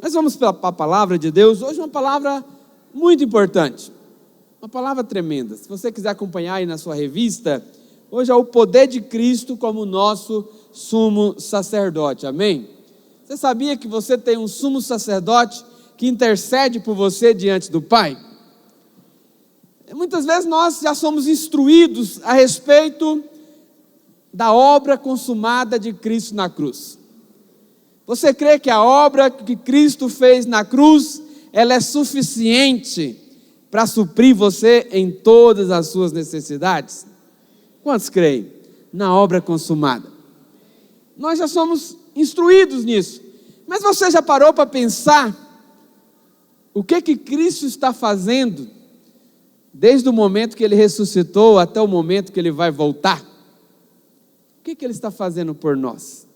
Nós vamos para a palavra de Deus. Hoje uma palavra muito importante, uma palavra tremenda. Se você quiser acompanhar aí na sua revista, hoje é o poder de Cristo como nosso sumo sacerdote, amém? Você sabia que você tem um sumo sacerdote que intercede por você diante do Pai? Muitas vezes nós já somos instruídos a respeito da obra consumada de Cristo na cruz. Você crê que a obra que Cristo fez na cruz, ela é suficiente para suprir você em todas as suas necessidades? Quantos creem na obra consumada? Nós já somos instruídos nisso, mas você já parou para pensar o que Cristo está fazendo desde o momento que Ele ressuscitou até o momento que Ele vai voltar? O que Ele está fazendo por nós?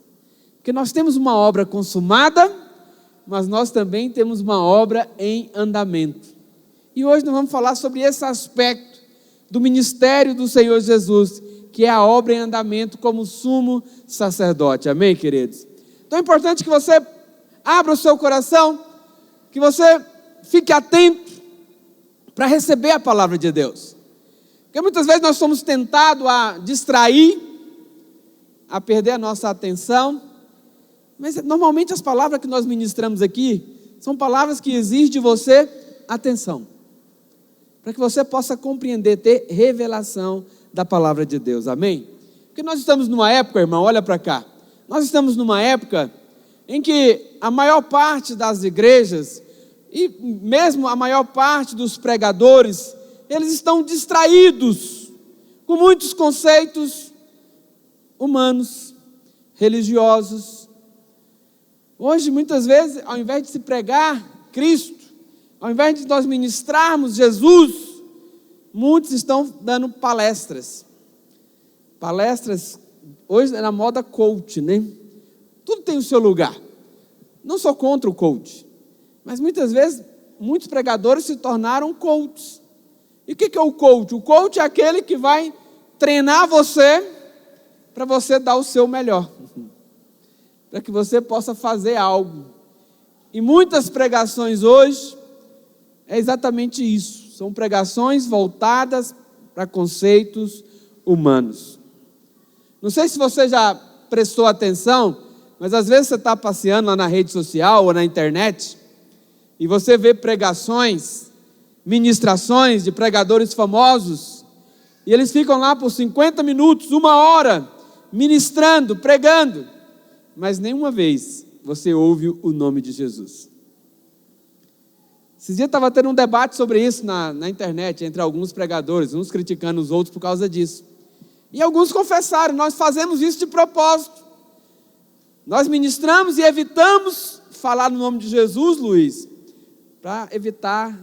Porque nós temos uma obra consumada, mas nós também temos uma obra em andamento. E hoje nós vamos falar sobre esse aspecto do ministério do Senhor Jesus, que é a obra em andamento como sumo sacerdote. Amém, queridos? Então é importante que você abra o seu coração, que você fique atento para receber a palavra de Deus. Porque muitas vezes nós somos tentados a distrair, a perder a nossa atenção, mas normalmente as palavras que nós ministramos aqui são palavras que exigem de você atenção, para que você possa compreender, ter revelação da palavra de Deus, amém? Porque nós estamos numa época, irmão, olha para cá, nós estamos numa época em que a maior parte das igrejas, e mesmo a maior parte dos pregadores, eles estão distraídos com muitos conceitos humanos, religiosos. Hoje, muitas vezes, ao invés de se pregar Cristo, ao invés de nós ministrarmos Jesus, muitos estão dando palestras. Palestras, hoje é na moda coach, né? Tudo tem o seu lugar. Não sou contra o coach, mas muitas vezes, muitos pregadores se tornaram coaches. E o que é o coach? O coach é aquele que vai treinar você, para você dar o seu melhor, para que você possa fazer algo. E muitas pregações hoje, é exatamente isso, são pregações voltadas para conceitos humanos. Não sei se você já prestou atenção, mas às vezes você está passeando lá na rede social ou na internet, e você vê pregações, ministrações de pregadores famosos, e eles ficam lá por 50 minutos, 1 hora, ministrando, pregando, mas nenhuma vez você ouve o nome de Jesus. Esses dias estava tendo um debate sobre isso na internet, entre alguns pregadores, uns criticando os outros por causa disso. E alguns confessaram, nós fazemos isso de propósito. Nós ministramos e evitamos falar no nome de Jesus, Luiz, para evitar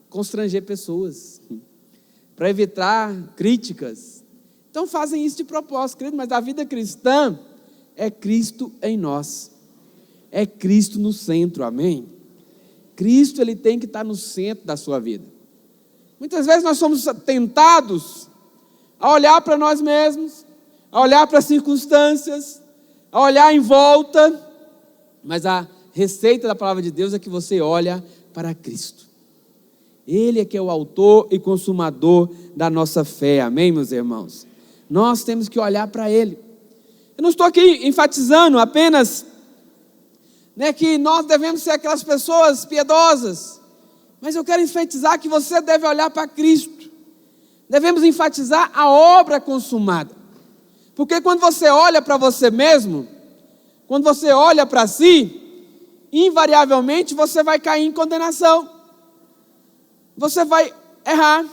constranger pessoas, para evitar críticas. Então fazem isso de propósito, querido, mas a vida cristã é Cristo em nós, é Cristo no centro, amém? Cristo, Ele tem que estar no centro da sua vida. Muitas vezes nós somos tentados a olhar para nós mesmos, a olhar para as circunstâncias, a olhar em volta, mas a receita da palavra de Deus é que você olha para Cristo. Ele é que é o autor e consumador da nossa fé, amém, meus irmãos? Nós temos que olhar para Ele. Eu não estou aqui enfatizando apenas que nós devemos ser aquelas pessoas piedosas, mas eu quero enfatizar que você deve olhar para Cristo. Devemos enfatizar a obra consumada, porque quando você olha para você mesmo, quando você olha para si, invariavelmente você vai cair em condenação, você vai errar,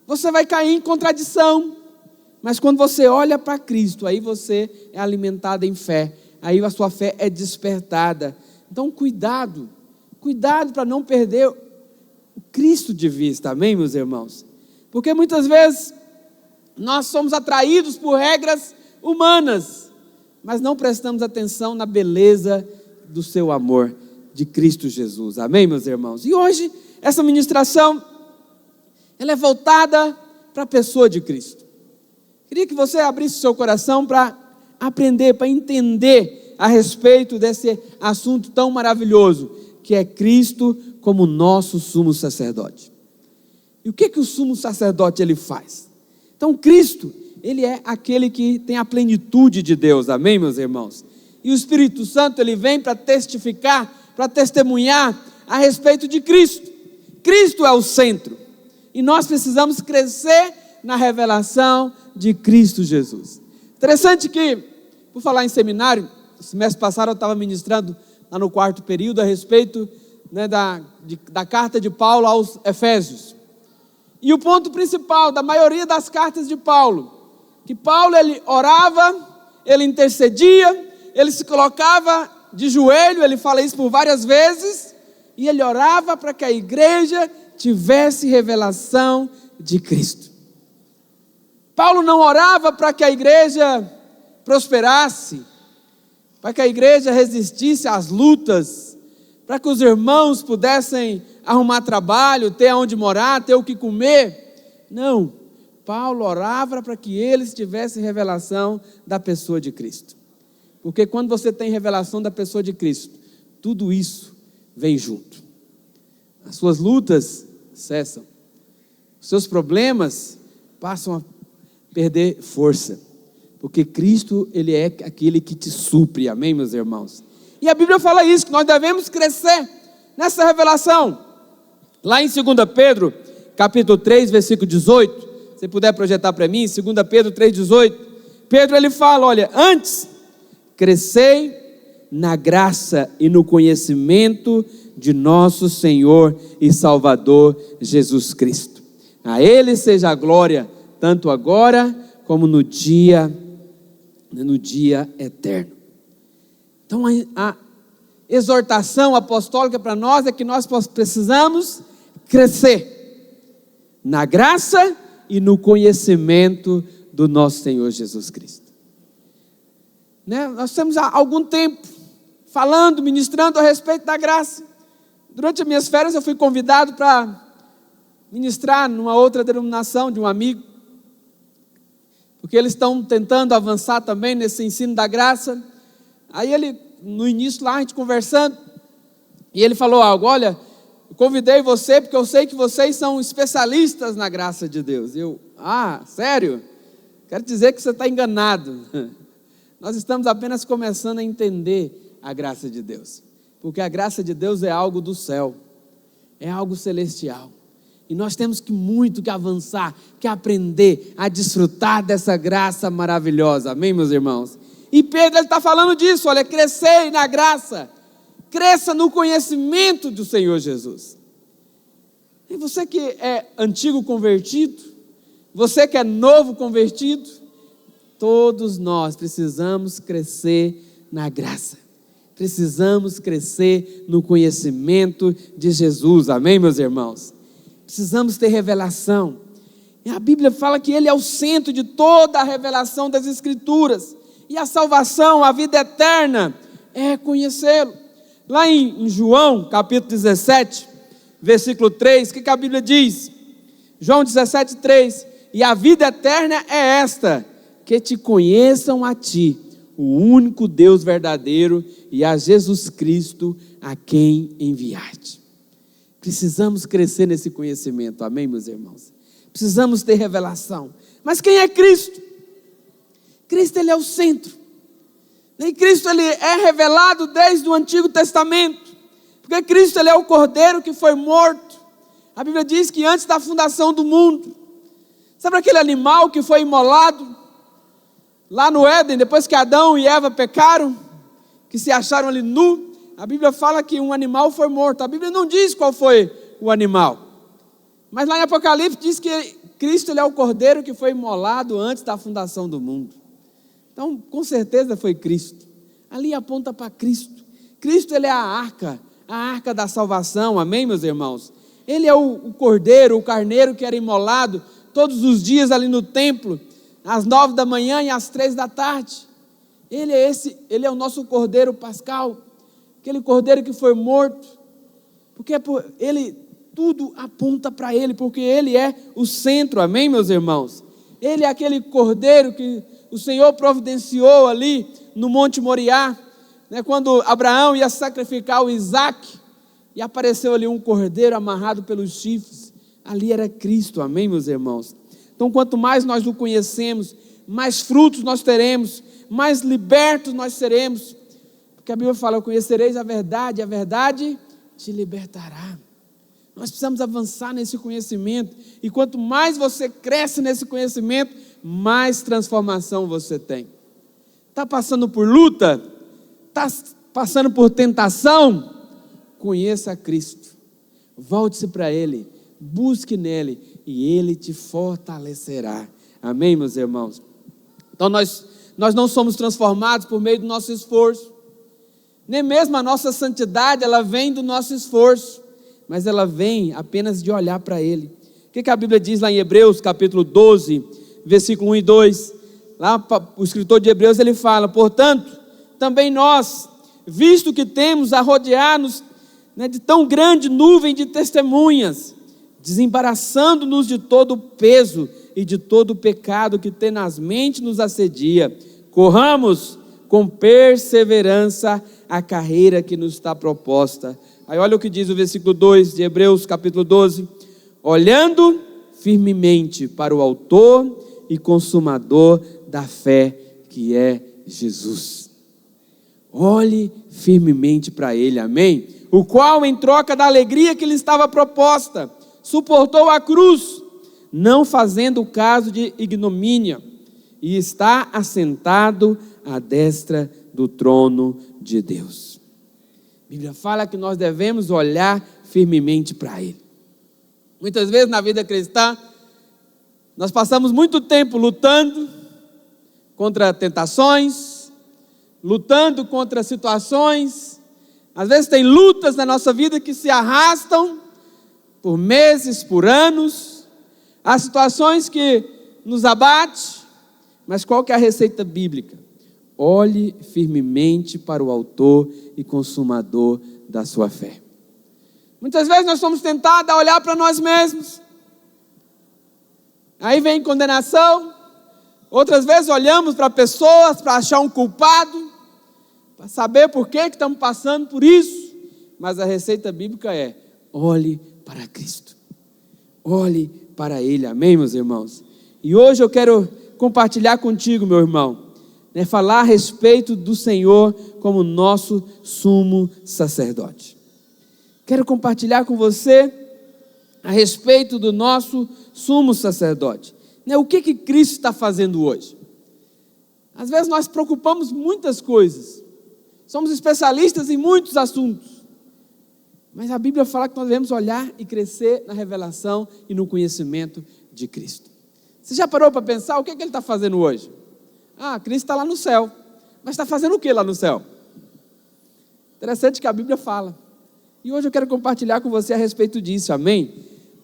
você vai cair em contradição. Mas quando você olha para Cristo, aí você é alimentado em fé, aí a sua fé é despertada. Então cuidado para não perder o Cristo de vista, amém, meus irmãos? Porque muitas vezes nós somos atraídos por regras humanas, mas não prestamos atenção na beleza do seu amor de Cristo Jesus, amém, meus irmãos? E hoje essa ministração, ela é voltada para a pessoa de Cristo. Queria que você abrisse o seu coração para aprender, para entender a respeito desse assunto tão maravilhoso, que é Cristo como nosso sumo sacerdote. E o que o sumo sacerdote ele faz? Então Cristo, ele é aquele que tem a plenitude de Deus, amém, meus irmãos? E o Espírito Santo, ele vem para testificar, para testemunhar a respeito de Cristo. Cristo é o centro, e nós precisamos crescer na revelação de Cristo Jesus. Interessante que, por falar em seminário, no semestre passado eu estava ministrando lá no 4º período a respeito, né, da carta de Paulo aos Efésios. E o ponto principal da maioria das cartas de Paulo, que Paulo ele orava, ele intercedia, ele se colocava de joelho, ele fala isso por várias vezes, e ele orava para que a igreja tivesse revelação de Cristo. Paulo não orava para que a igreja prosperasse, para que a igreja resistisse às lutas, para que os irmãos pudessem arrumar trabalho, ter onde morar, ter o que comer. Não, Paulo orava para que eles tivessem revelação da pessoa de Cristo. Porque quando você tem revelação da pessoa de Cristo, tudo isso vem junto. As suas lutas cessam. Os seus problemas passam a perder força. Porque Cristo, ele é aquele que te supre, amém, meus irmãos? E a Bíblia fala isso, que nós devemos crescer nessa revelação. Lá em 2 Pedro, capítulo 3, versículo 18, se puder projetar para mim, 2 Pedro 3, 18, Pedro ele fala, olha, antes, crescei na graça e no conhecimento de nosso Senhor e Salvador Jesus Cristo. A Ele seja a glória, tanto agora como no dia eterno. Então a exortação apostólica para nós é que nós precisamos crescer na graça e no conhecimento do nosso Senhor Jesus Cristo. Nós temos há algum tempo falando, ministrando a respeito da graça. Durante as minhas férias eu fui convidado para ministrar numa outra denominação de um amigo, porque eles estão tentando avançar também nesse ensino da graça. Aí ele, no início lá, a gente conversando, e ele falou algo, olha, eu convidei você porque eu sei que vocês são especialistas na graça de Deus. Eu, sério? Quero dizer que você está enganado. Nós estamos apenas começando a entender a graça de Deus, porque a graça de Deus é algo do céu, é algo celestial, e nós temos muito que avançar, que aprender a desfrutar dessa graça maravilhosa, amém, meus irmãos? E Pedro está falando disso, olha, crescer na graça, cresça no conhecimento do Senhor Jesus. E você que é antigo convertido, você que é novo convertido, todos nós precisamos crescer na graça, precisamos crescer no conhecimento de Jesus, amém, meus irmãos? Precisamos ter revelação, e a Bíblia fala que Ele é o centro de toda a revelação das Escrituras, e a salvação, a vida eterna, é conhecê-lo. Lá em João, capítulo 17, versículo 3, o que a Bíblia diz? João 17, 3, e a vida eterna é esta, que te conheçam a ti, o único Deus verdadeiro, e a Jesus Cristo, a quem enviaste. Precisamos crescer nesse conhecimento, amém, meus irmãos? Precisamos ter revelação. Mas quem é Cristo? Cristo, Ele é o centro. E Cristo, Ele é revelado desde o Antigo Testamento, porque Cristo, Ele é o Cordeiro que foi morto. A Bíblia diz que antes da fundação do mundo, sabe aquele animal que foi imolado lá no Éden, depois que Adão e Eva pecaram, que se acharam ali nu? A Bíblia fala que um animal foi morto. A Bíblia não diz qual foi o animal, mas lá em Apocalipse diz que Cristo, Ele é o Cordeiro que foi imolado antes da fundação do mundo. Então, com certeza foi Cristo. Ali aponta para Cristo. Cristo, Ele é a arca da salvação, amém, meus irmãos? Ele é o Cordeiro, o Carneiro que era imolado todos os dias ali no templo, às 9 da manhã e às 3 da tarde. Ele é o nosso Cordeiro pascal, aquele Cordeiro que foi morto, porque tudo aponta para Ele, porque Ele é o centro, amém, meus irmãos? Ele é aquele Cordeiro que o Senhor providenciou ali no Monte Moriá, né, quando Abraão ia sacrificar o Isaque, e apareceu ali um cordeiro amarrado pelos chifres, ali era Cristo, amém, meus irmãos? Então, quanto mais nós o conhecemos, mais frutos nós teremos, mais libertos nós seremos, porque a Bíblia fala: conhecereis a verdade te libertará. Nós precisamos avançar nesse conhecimento, e quanto mais você cresce nesse conhecimento, mais transformação você tem. Está passando por luta? Está passando por tentação? Conheça a Cristo, volte-se para Ele, busque nele, e Ele te fortalecerá, amém, meus irmãos? Então nós não somos transformados por meio do nosso esforço, nem mesmo a nossa santidade, ela vem do nosso esforço, mas ela vem apenas de olhar para Ele. O que a Bíblia diz lá em Hebreus, capítulo 12, versículo 1 e 2, lá o escritor de Hebreus, ele fala: portanto, também nós, visto que temos a rodear-nos, né, de tão grande nuvem de testemunhas, desembaraçando-nos de todo o peso e de todo o pecado que tenazmente nos assedia, corramos com perseverança a carreira que nos está proposta. Aí olha o que diz o versículo 2 de Hebreus capítulo 12: olhando firmemente para o autor e consumador da fé, que é Jesus. Olhe firmemente para Ele, amém? O qual, em troca da alegria que lhe estava proposta, suportou a cruz, não fazendo caso de ignomínia, e está assentado à destra do trono de Deus. A Bíblia fala que nós devemos olhar firmemente para Ele. Muitas vezes na vida cristã, nós passamos muito tempo lutando contra tentações, lutando contra situações. Às vezes tem lutas na nossa vida que se arrastam por meses, por anos. Há situações que nos abatem, mas qual que é a receita bíblica? Olhe firmemente para o autor e consumador da sua fé. Muitas vezes nós somos tentados a olhar para nós mesmos. Aí vem condenação. Outras vezes olhamos para pessoas para achar um culpado, para saber por que estamos passando por isso. Mas a receita bíblica é: olhe para Cristo, olhe para Ele, amém, meus irmãos? E hoje eu quero compartilhar contigo, meu irmão, né, falar a respeito do Senhor como nosso sumo sacerdote. Quero compartilhar com você a respeito do nosso sumo sacerdote, né, o que Cristo está fazendo hoje. Às vezes nós preocupamos muitas coisas, somos especialistas em muitos assuntos, mas a Bíblia fala que nós devemos olhar e crescer na revelação e no conhecimento de Cristo. Você já parou para pensar o que Ele está fazendo hoje? Cristo está lá no céu, mas está fazendo o que lá no céu? Interessante que a Bíblia fala, e hoje eu quero compartilhar com você a respeito disso, amém?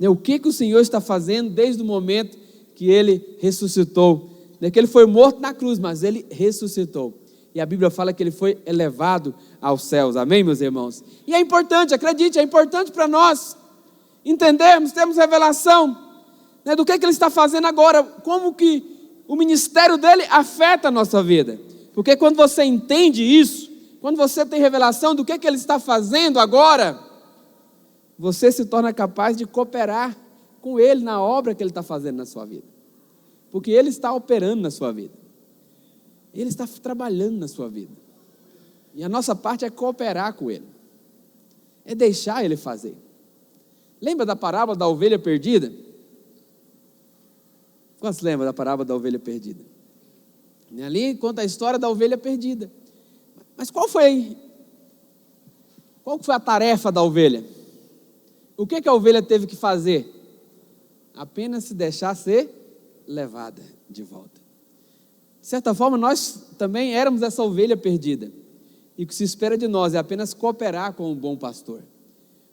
O que o Senhor está fazendo desde o momento que Ele ressuscitou, que Ele foi morto na cruz, mas Ele ressuscitou, e a Bíblia fala que Ele foi elevado aos céus, amém, meus irmãos? E é importante, acredite, é importante para nós entendermos, termos revelação, do que Ele está fazendo agora, como que o ministério dEle afeta a nossa vida, porque quando você entende isso, quando você tem revelação do que Ele está fazendo agora, você se torna capaz de cooperar com Ele na obra que Ele está fazendo na sua vida, porque Ele está operando na sua vida, Ele está trabalhando na sua vida, e a nossa parte é cooperar com Ele, é deixar Ele fazer. Lembra da parábola da ovelha perdida? Quantos lembram da parábola da ovelha perdida? Ali conta a história da ovelha perdida. Mas qual foi a tarefa da ovelha? O que a ovelha teve que fazer? Apenas se deixar ser levada de volta. De certa forma, nós também éramos essa ovelha perdida. E o que se espera de nós é apenas cooperar com o bom pastor.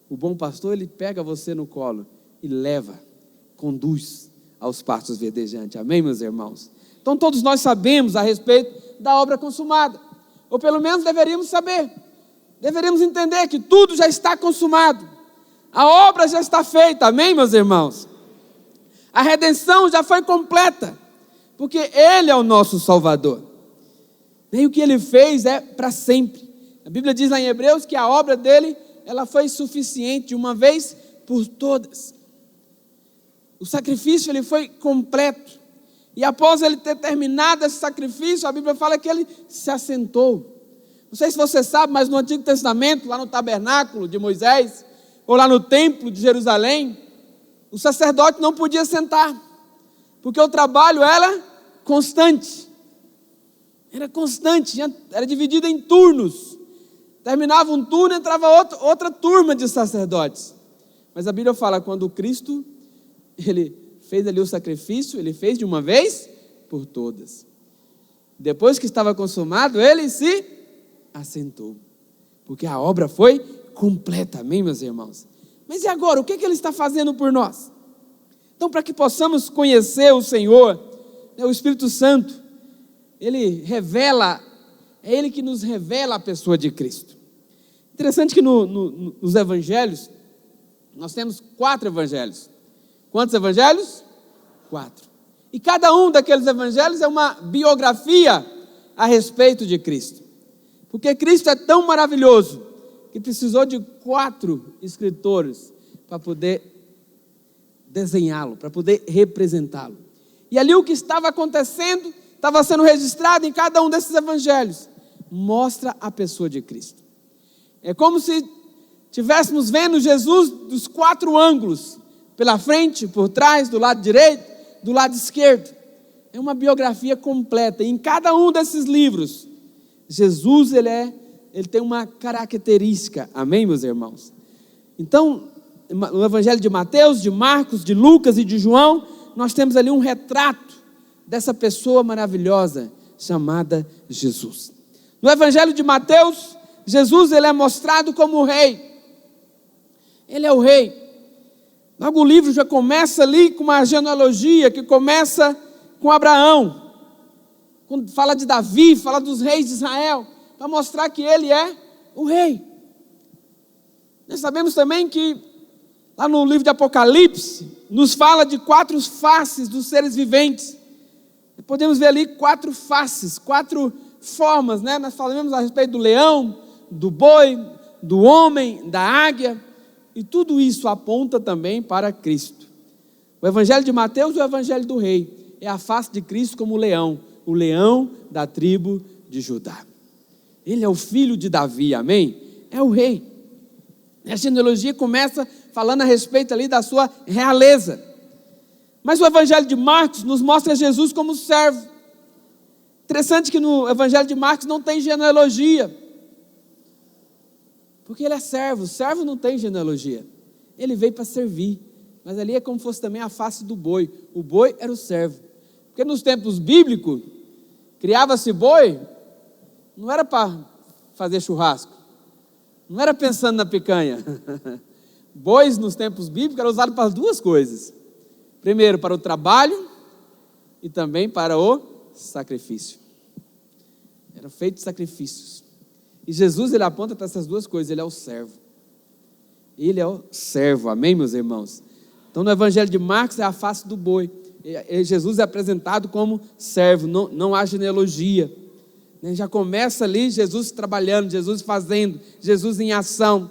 O bom pastor, ele pega você no colo e leva, conduz aos pastos verdejantes. Amém, meus irmãos? Então todos nós sabemos a respeito da obra consumada, ou pelo menos deveríamos saber, deveríamos entender que tudo já está consumado, a obra já está feita, amém, meus irmãos? A redenção já foi completa, porque Ele é o nosso Salvador, e o que Ele fez é para sempre, A Bíblia diz lá em Hebreus que a obra dele, ela foi suficiente de uma vez por todas. O sacrifício ele foi completo. E após ele ter terminado esse sacrifício, a Bíblia fala que ele se assentou. Não sei se você sabe, mas no Antigo Testamento, lá no tabernáculo de Moisés, ou lá no templo de Jerusalém, o sacerdote não podia sentar, porque o trabalho era constante. Era constante, era dividido em turnos. Terminava um turno, entrava outra turma de sacerdotes. Mas a Bíblia fala, quando Cristo, ele fez ali o sacrifício, ele fez de uma vez por todas. Depois que estava consumado, ele se assentou. Porque a obra foi completa, amém, meus irmãos? Mas e agora, o que ele está fazendo por nós? Então, para que possamos conhecer o Senhor, o Espírito Santo, ele revela, é ele que nos revela a pessoa de Cristo. Interessante que nos evangelhos, nós temos 4 evangelhos. Quantos evangelhos? 4. E cada um daqueles evangelhos é uma biografia a respeito de Cristo. Porque Cristo é tão maravilhoso que precisou de 4 escritores para poder desenhá-lo, para poder representá-lo. E ali o que estava acontecendo, estava sendo registrado em cada um desses evangelhos. Mostra a pessoa de Cristo. É como se estivéssemos vendo Jesus dos 4 ângulos, pela frente, por trás, do lado direito, do lado esquerdo. É uma biografia completa. E em cada um desses livros, Jesus ele tem uma característica. Amém, meus irmãos? Então, no Evangelho de Mateus, de Marcos, de Lucas e de João, nós temos ali um retrato dessa pessoa maravilhosa chamada Jesus. No Evangelho de Mateus, Jesus ele é mostrado como o rei. Ele é o rei. Logo o livro já começa ali com uma genealogia que começa com Abraão. Quando fala de Davi, fala dos reis de Israel, para mostrar que ele é o rei. Nós sabemos também que lá no livro de Apocalipse, nos fala de 4 faces dos seres viventes. Podemos ver ali 4 faces, 4 formas, né? Nós falamos a respeito do leão, do boi, do homem, da águia. E tudo isso aponta também para Cristo. O Evangelho de Mateus é o Evangelho do rei. É a face de Cristo como o leão da tribo de Judá. Ele é o filho de Davi, amém? É o rei. A genealogia começa falando a respeito ali da sua realeza. Mas o Evangelho de Marcos nos mostra Jesus como servo. Interessante que no Evangelho de Marcos não tem genealogia. Porque ele é servo. Servo não tem genealogia. Ele veio para servir. Mas ali é como se fosse também a face do boi. O boi era o servo. Porque nos tempos bíblicos, criava-se boi, não era para fazer churrasco. Não era pensando na picanha. Bois nos tempos bíblicos eram usados para as 2 coisas. Primeiro para o trabalho e também para o sacrifício. Eram feitos sacrifícios. E Jesus ele aponta para essas 2 coisas, ele é o servo. Ele é o servo, amém, meus irmãos? Então no Evangelho de Marcos é a face do boi. Jesus é apresentado como servo, não há genealogia. Já começa ali Jesus trabalhando, Jesus fazendo, Jesus em ação.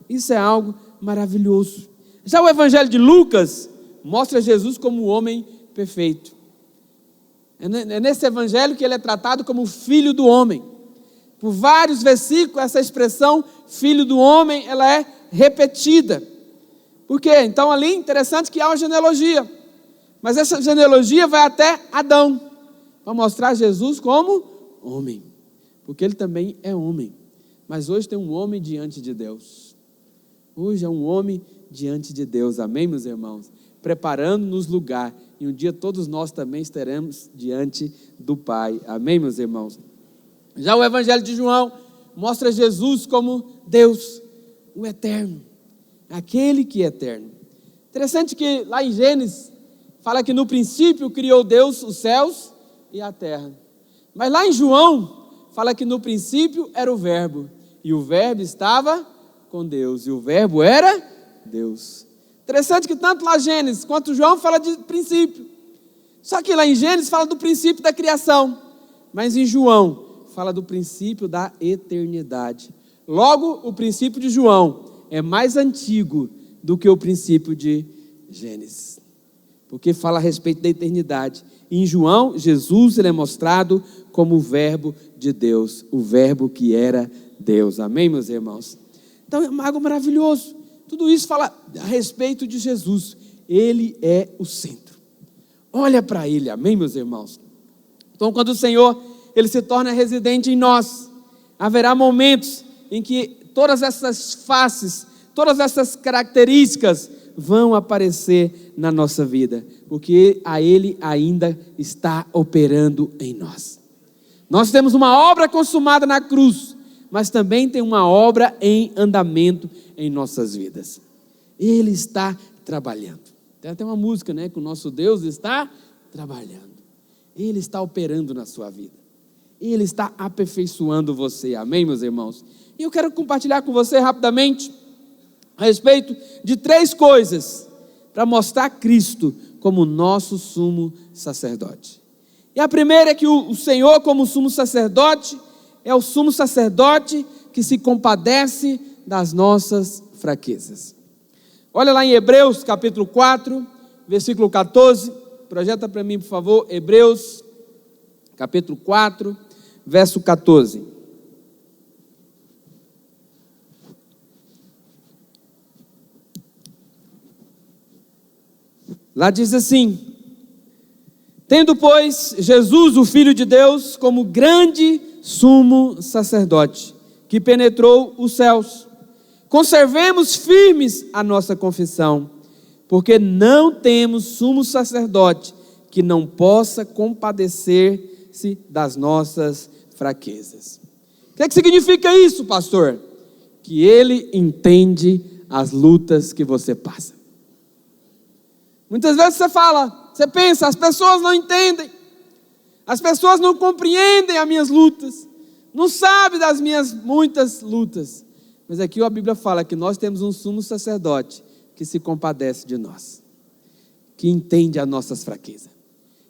Isso é algo maravilhoso. Já o Evangelho de Lucas mostra Jesus como o homem perfeito. É nesse evangelho que ele é tratado como filho do homem. Por vários versículos, essa expressão filho do homem, ela é repetida. Por quê? Então ali, interessante que há uma genealogia. Mas essa genealogia vai até Adão, para mostrar Jesus como homem. Porque ele também é homem. Mas hoje tem um homem diante de Deus. Hoje é um homem diante de Deus, amém, meus irmãos? Preparando-nos lugar, e um dia todos nós também estaremos diante do Pai, amém, meus irmãos? Já o Evangelho de João mostra Jesus como Deus, o eterno, aquele que é eterno. Interessante que lá em Gênesis, fala que no princípio criou Deus os céus e a terra. Mas lá em João, fala que no princípio era o verbo, e o verbo estava com Deus, e o verbo era Deus. Interessante que tanto lá Gênesis quanto João fala de princípio. Só que lá em Gênesis fala do princípio da criação, mas em João fala do princípio da eternidade. Logo, o princípio de João é mais antigo do que o princípio de Gênesis, porque fala a respeito da eternidade. Em João, Jesus ele é mostrado como o verbo de Deus, o verbo que era Deus. Amém, meus irmãos? Então é algo maravilhoso. Tudo isso fala a respeito de Jesus. Ele é o centro. Olha para Ele, amém, meus irmãos? Então, quando o Senhor ele se torna residente em nós, haverá momentos em que todas essas faces, todas essas características vão aparecer na nossa vida, porque a Ele ainda está operando em nós. Nós temos uma obra consumada na cruz, mas também tem uma obra em andamento em nossas vidas. Ele está trabalhando. Tem até uma música, né? Que o nosso Deus está trabalhando. Ele está operando na sua vida. Ele está aperfeiçoando você. Amém, meus irmãos? E eu quero compartilhar com você rapidamente a respeito de 3 coisas para mostrar Cristo como nosso sumo sacerdote. E a primeira é que o Senhor, como sumo sacerdote, é o sumo sacerdote que se compadece das nossas fraquezas. Olha lá em Hebreus capítulo 4, versículo 14. Projeta para mim, por favor, Hebreus capítulo 4, verso 14. Lá diz assim: tendo, pois, Jesus, o Filho de Deus, como grande sumo sacerdote, que penetrou os céus, conservemos firmes a nossa confissão, porque não temos sumo sacerdote que não possa compadecer-se das nossas fraquezas. O que significa isso, pastor? Que ele entende as lutas que você passa. Muitas vezes você pensa, as pessoas não entendem, as pessoas não compreendem as minhas lutas, não sabem das minhas muitas lutas. Mas aqui a Bíblia fala que nós temos um sumo sacerdote que se compadece de nós, que entende as nossas fraquezas,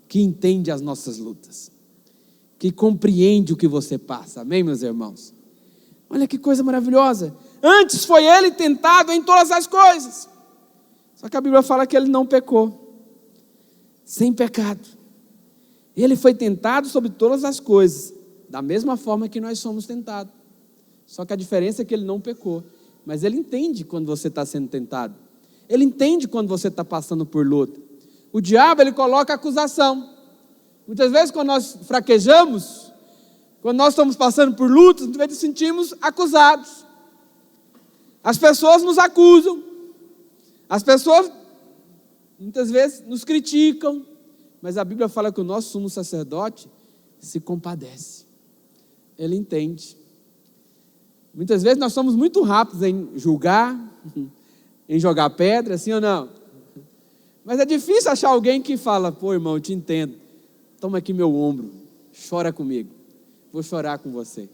que entende as nossas lutas, que compreende o que você passa. Amém, meus irmãos? Olha que coisa maravilhosa. Antes foi ele tentado em todas as coisas, só que a Bíblia fala que ele não pecou, sem pecado. Ele foi tentado sobre todas as coisas, da mesma forma que nós somos tentados. Só que a diferença é que ele não pecou. Mas ele entende quando você está sendo tentado. Ele entende quando você está passando por luta. O diabo, ele coloca acusação. Muitas vezes quando nós fraquejamos, quando nós estamos passando por lutas, muitas vezes nos sentimos acusados. As pessoas nos acusam. As pessoas muitas vezes nos criticam. Mas a Bíblia fala que o nosso sumo sacerdote se compadece. Ele entende. Muitas vezes nós somos muito rápidos em julgar, em jogar pedra, sim ou não? Mas é difícil achar alguém que fala: pô, irmão, eu te entendo, toma aqui meu ombro, chora comigo, vou chorar com você.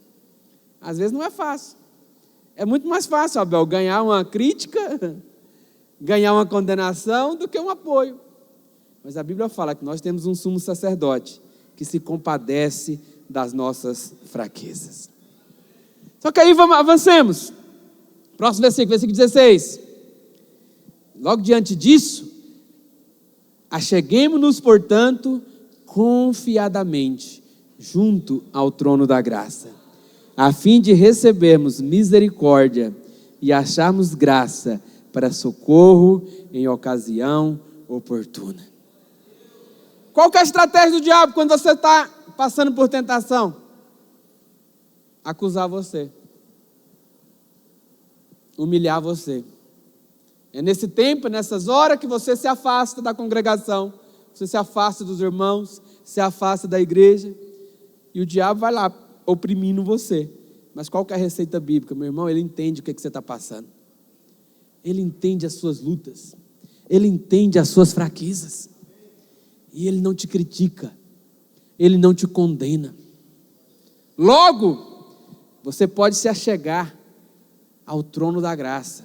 Às vezes não é fácil. É muito mais fácil, Abel, ganhar uma crítica, ganhar uma condenação, do que um apoio. Mas a Bíblia fala que nós temos um sumo sacerdote que se compadece das nossas fraquezas. Só que aí avancemos. Próximo versículo, versículo 16. Logo diante disso, acheguemo-nos, portanto, confiadamente junto ao trono da graça, a fim de recebermos misericórdia e acharmos graça para socorro em ocasião oportuna. Qual que é a estratégia do diabo quando você está passando por tentação? Acusar você, humilhar você. É nesse tempo, nessas horas que você se afasta da congregação, você se afasta dos irmãos, se afasta da igreja, e o diabo vai lá oprimindo você. Mas qual que é a receita bíblica, meu irmão? Ele entende o que você está passando, ele entende as suas lutas, ele entende as suas fraquezas, e ele não te critica, ele não te condena. Logo, você pode se achegar ao trono da graça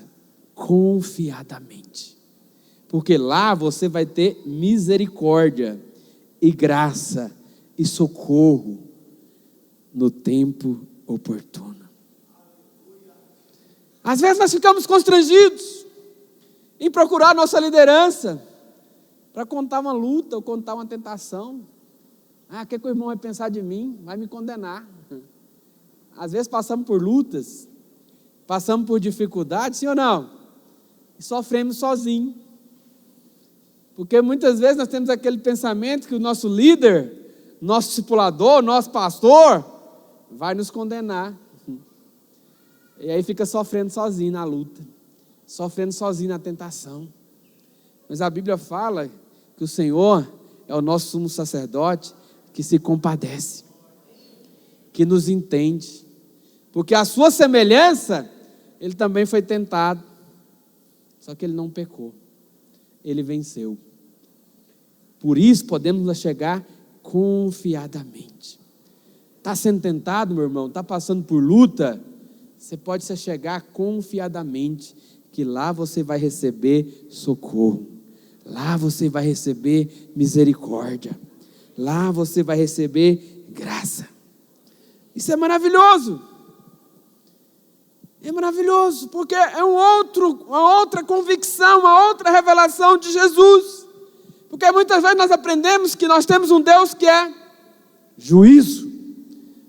confiadamente, porque lá você vai ter misericórdia e graça e socorro no tempo oportuno. Às vezes nós ficamos constrangidos em procurar nossa liderança para contar uma luta ou contar uma tentação. O que o irmão vai pensar de mim? Vai me condenar. Às vezes passamos por lutas, passamos por dificuldades, sim ou não? E sofremos sozinhos. Porque muitas vezes nós temos aquele pensamento que o nosso líder, nosso discipulador, nosso pastor, vai nos condenar. E aí fica sofrendo sozinho na luta, sofrendo sozinho na tentação. Mas a Bíblia fala que o Senhor é o nosso sumo sacerdote que se compadece, que nos entende, porque a sua semelhança, ele também foi tentado, só que ele não pecou, ele venceu. Por isso podemos chegar confiadamente. Está sendo tentado, meu irmão, está passando por luta, você pode se chegar confiadamente, que lá você vai receber socorro, lá você vai receber misericórdia, lá você vai receber graça. Isso é maravilhoso. É maravilhoso, porque é uma outra convicção, uma outra revelação de Jesus. Porque muitas vezes nós aprendemos que nós temos um Deus que é juízo,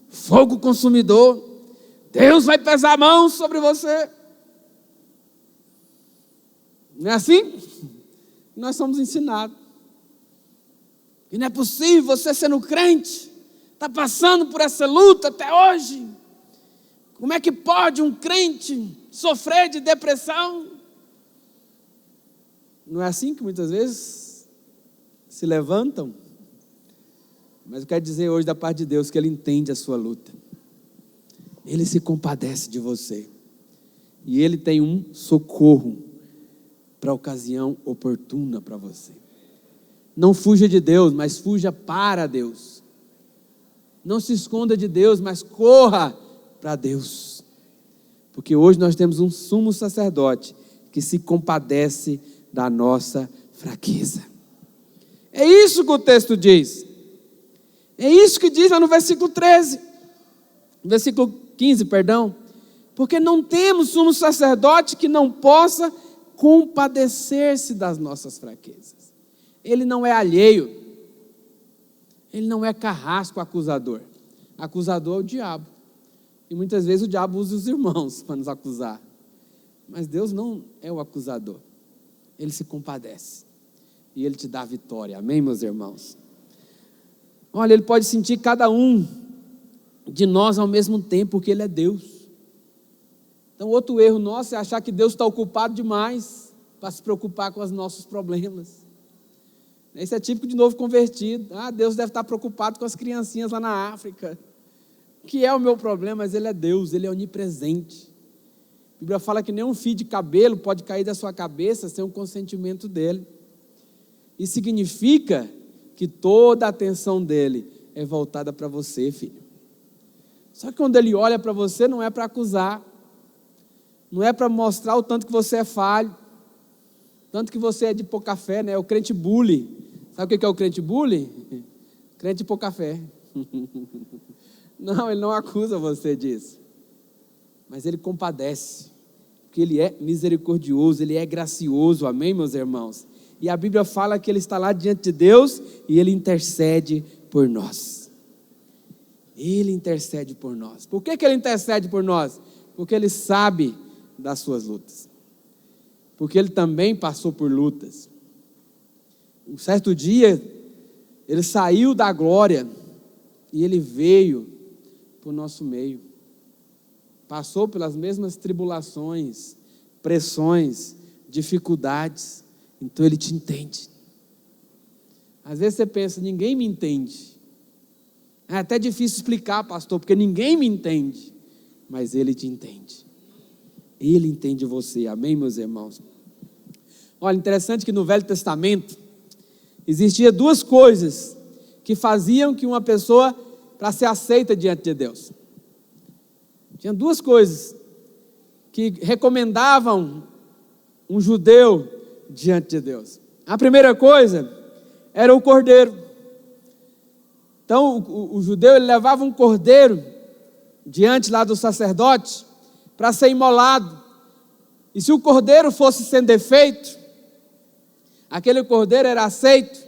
fogo consumidor. Deus vai pesar a mão sobre você. Não é assim? Nós somos ensinados. E não é possível você sendo crente, está passando por essa luta até hoje. Como é que pode um crente sofrer de depressão? Não é assim que muitas vezes se levantam? Mas eu quero dizer hoje da parte de Deus que Ele entende a sua luta. Ele se compadece de você. E Ele tem um socorro para a ocasião oportuna para você. Não fuja de Deus, mas fuja para Deus. Não se esconda de Deus, mas corra para Deus. Porque hoje nós temos um sumo sacerdote que se compadece da nossa fraqueza. É isso que o texto diz. É isso que diz lá no versículo 13. Versículo 15, perdão. Porque não temos sumo sacerdote que não possa compadecer-se das nossas fraquezas. Ele não é alheio. Ele não é carrasco acusador. Acusador é o diabo. E muitas vezes o diabo usa os irmãos para nos acusar. Mas Deus não é o acusador. Ele se compadece. E Ele te dá a vitória. Amém, meus irmãos? Olha, Ele pode sentir cada um de nós ao mesmo tempo, porque Ele é Deus. Então, outro erro nosso é achar que Deus está ocupado demais para se preocupar com os nossos problemas. Isso é típico de novo convertido. Deus deve estar preocupado com as criancinhas lá na África. Que é o meu problema, mas Ele é Deus, Ele é onipresente. A Bíblia fala que nenhum fio de cabelo pode cair da sua cabeça sem o consentimento dEle. Isso significa que toda a atenção dEle é voltada para você, filho. Só que quando Ele olha para você, não é para acusar, não é para mostrar o tanto que você é falho, tanto que você é de pouca fé, né? É o crente bully. Sabe o que é o crente bully? Crente de pouca fé. Não, Ele não acusa você disso. Mas Ele compadece. Porque Ele é misericordioso, Ele é gracioso. Amém, meus irmãos? E a Bíblia fala que Ele está lá diante de Deus e Ele intercede por nós. Ele intercede por nós. Por que Ele intercede por nós? Porque Ele sabe das suas lutas. Porque Ele também passou por lutas. Um certo dia, Ele saiu da glória e Ele veio para o nosso meio. Passou pelas mesmas tribulações, pressões, dificuldades. Então Ele te entende. Às vezes você pensa, ninguém me entende. É até difícil explicar, pastor, porque ninguém me entende. Mas Ele te entende. Ele entende você. Amém, meus irmãos? Olha, interessante que no Velho Testamento existia duas coisas que faziam que uma pessoa, para ser aceita diante de Deus. Tinha duas coisas que recomendavam um judeu diante de Deus. A primeira coisa era o cordeiro. Então o judeu ele levava um cordeiro diante lá do sacerdote para ser imolado. E se o cordeiro fosse sem defeito, aquele cordeiro era aceito.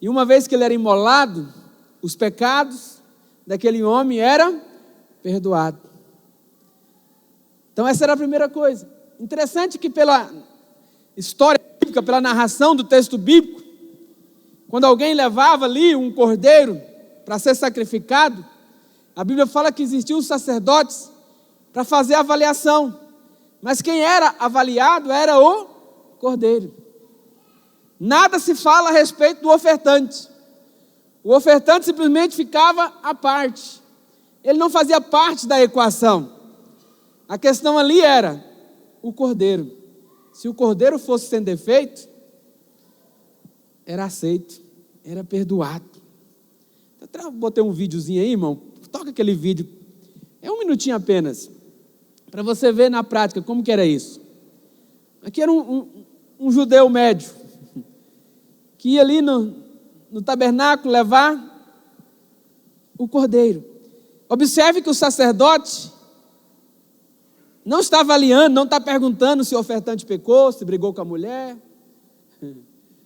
E uma vez que ele era imolado, os pecados daquele homem eram perdoados. Então essa era a primeira coisa. Interessante que pela história bíblica, pela narração do texto bíblico, quando alguém levava ali um cordeiro para ser sacrificado, a Bíblia fala que existiam sacerdotes para fazer a avaliação. Mas quem era avaliado era o cordeiro. Nada se fala a respeito do ofertante. O ofertante simplesmente ficava à parte. Ele não fazia parte da equação. A questão ali era o cordeiro. Se o cordeiro fosse sem defeito, era aceito, era perdoado. Eu botei um videozinho aí, irmão. Toca aquele vídeo. É 1 minutinho apenas, para você ver na prática como que era isso. Aqui era um judeu médio, que ia ali no tabernáculo levar o cordeiro. Observe que o sacerdote não está avaliando, não está perguntando se o ofertante pecou, se brigou com a mulher,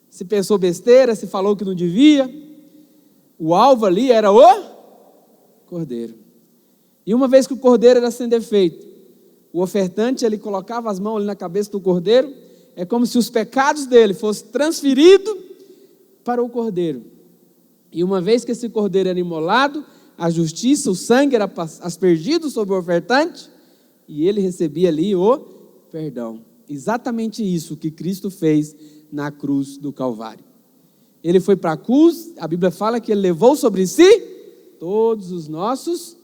se pensou besteira, se falou que não devia. O alvo ali era o cordeiro. E uma vez que o cordeiro era sem defeito, o ofertante ele colocava as mãos ali na cabeça do cordeiro, é como se os pecados dele fossem transferidos para o cordeiro. E uma vez que esse cordeiro era imolado, a justiça, o sangue era aspergido sobre o ofertante, e ele recebia ali o perdão. Exatamente isso que Cristo fez na cruz do Calvário. Ele foi para a cruz, a Bíblia fala que ele levou sobre si todos os nossos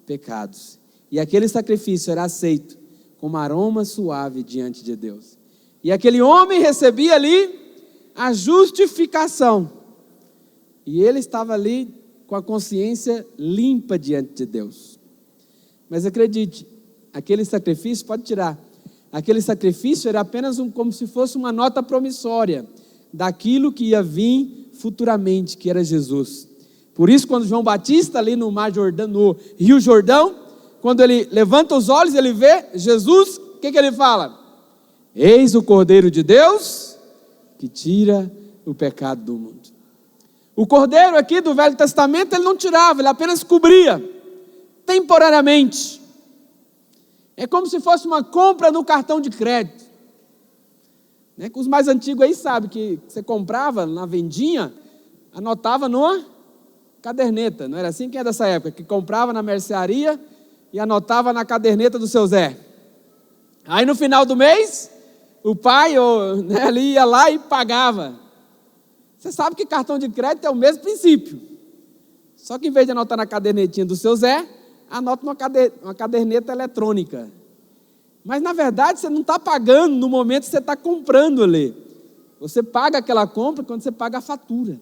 pecados. E aquele sacrifício era aceito como aroma suave diante de Deus. E aquele homem recebia ali a justificação. E ele estava ali com a consciência limpa diante de Deus. Mas acredite, aquele sacrifício, pode tirar, aquele sacrifício era apenas como se fosse uma nota promissória daquilo que ia vir futuramente, que era Jesus. Por isso, quando João Batista ali no Rio Jordão, quando ele levanta os olhos, ele vê Jesus, o que ele fala? Eis o Cordeiro de Deus que tira o pecado do mundo. O cordeiro aqui do Velho Testamento, ele não tirava, ele apenas cobria, temporariamente. É como se fosse uma compra no cartão de crédito. Né? Os mais antigos aí sabem que você comprava na vendinha, anotava numa caderneta. Não era assim? Quem é dessa época? Que comprava na mercearia e anotava na caderneta do seu Zé. Aí no final do mês, o pai ali ia lá e pagava. Você sabe que cartão de crédito é o mesmo princípio. Só que em vez de anotar na cadernetinha do seu Zé, anota uma caderneta eletrônica. Mas na verdade você não está pagando no momento que você está comprando ali. Você paga aquela compra quando você paga a fatura.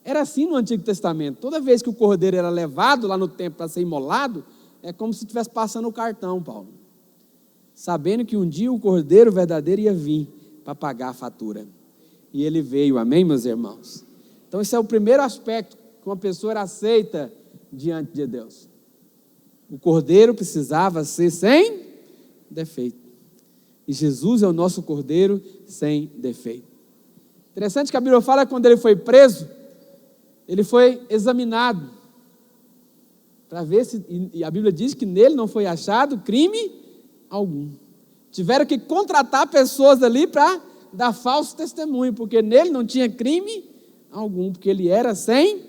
Era assim no Antigo Testamento. Toda vez que o cordeiro era levado lá no templo para ser imolado, é como se estivesse passando o cartão, Paulo. Sabendo que um dia o cordeiro verdadeiro ia vir para pagar a fatura. E ele veio, amém, meus irmãos? Então esse é o primeiro aspecto que uma pessoa era aceita diante de Deus. O cordeiro precisava ser sem defeito. E Jesus é o nosso cordeiro sem defeito. Interessante que a Bíblia fala que quando ele foi preso, ele foi examinado para ver se, e a Bíblia diz que nele não foi achado crime algum. Tiveram que contratar pessoas ali para dar falso testemunho, porque nele não tinha crime algum, porque ele era sem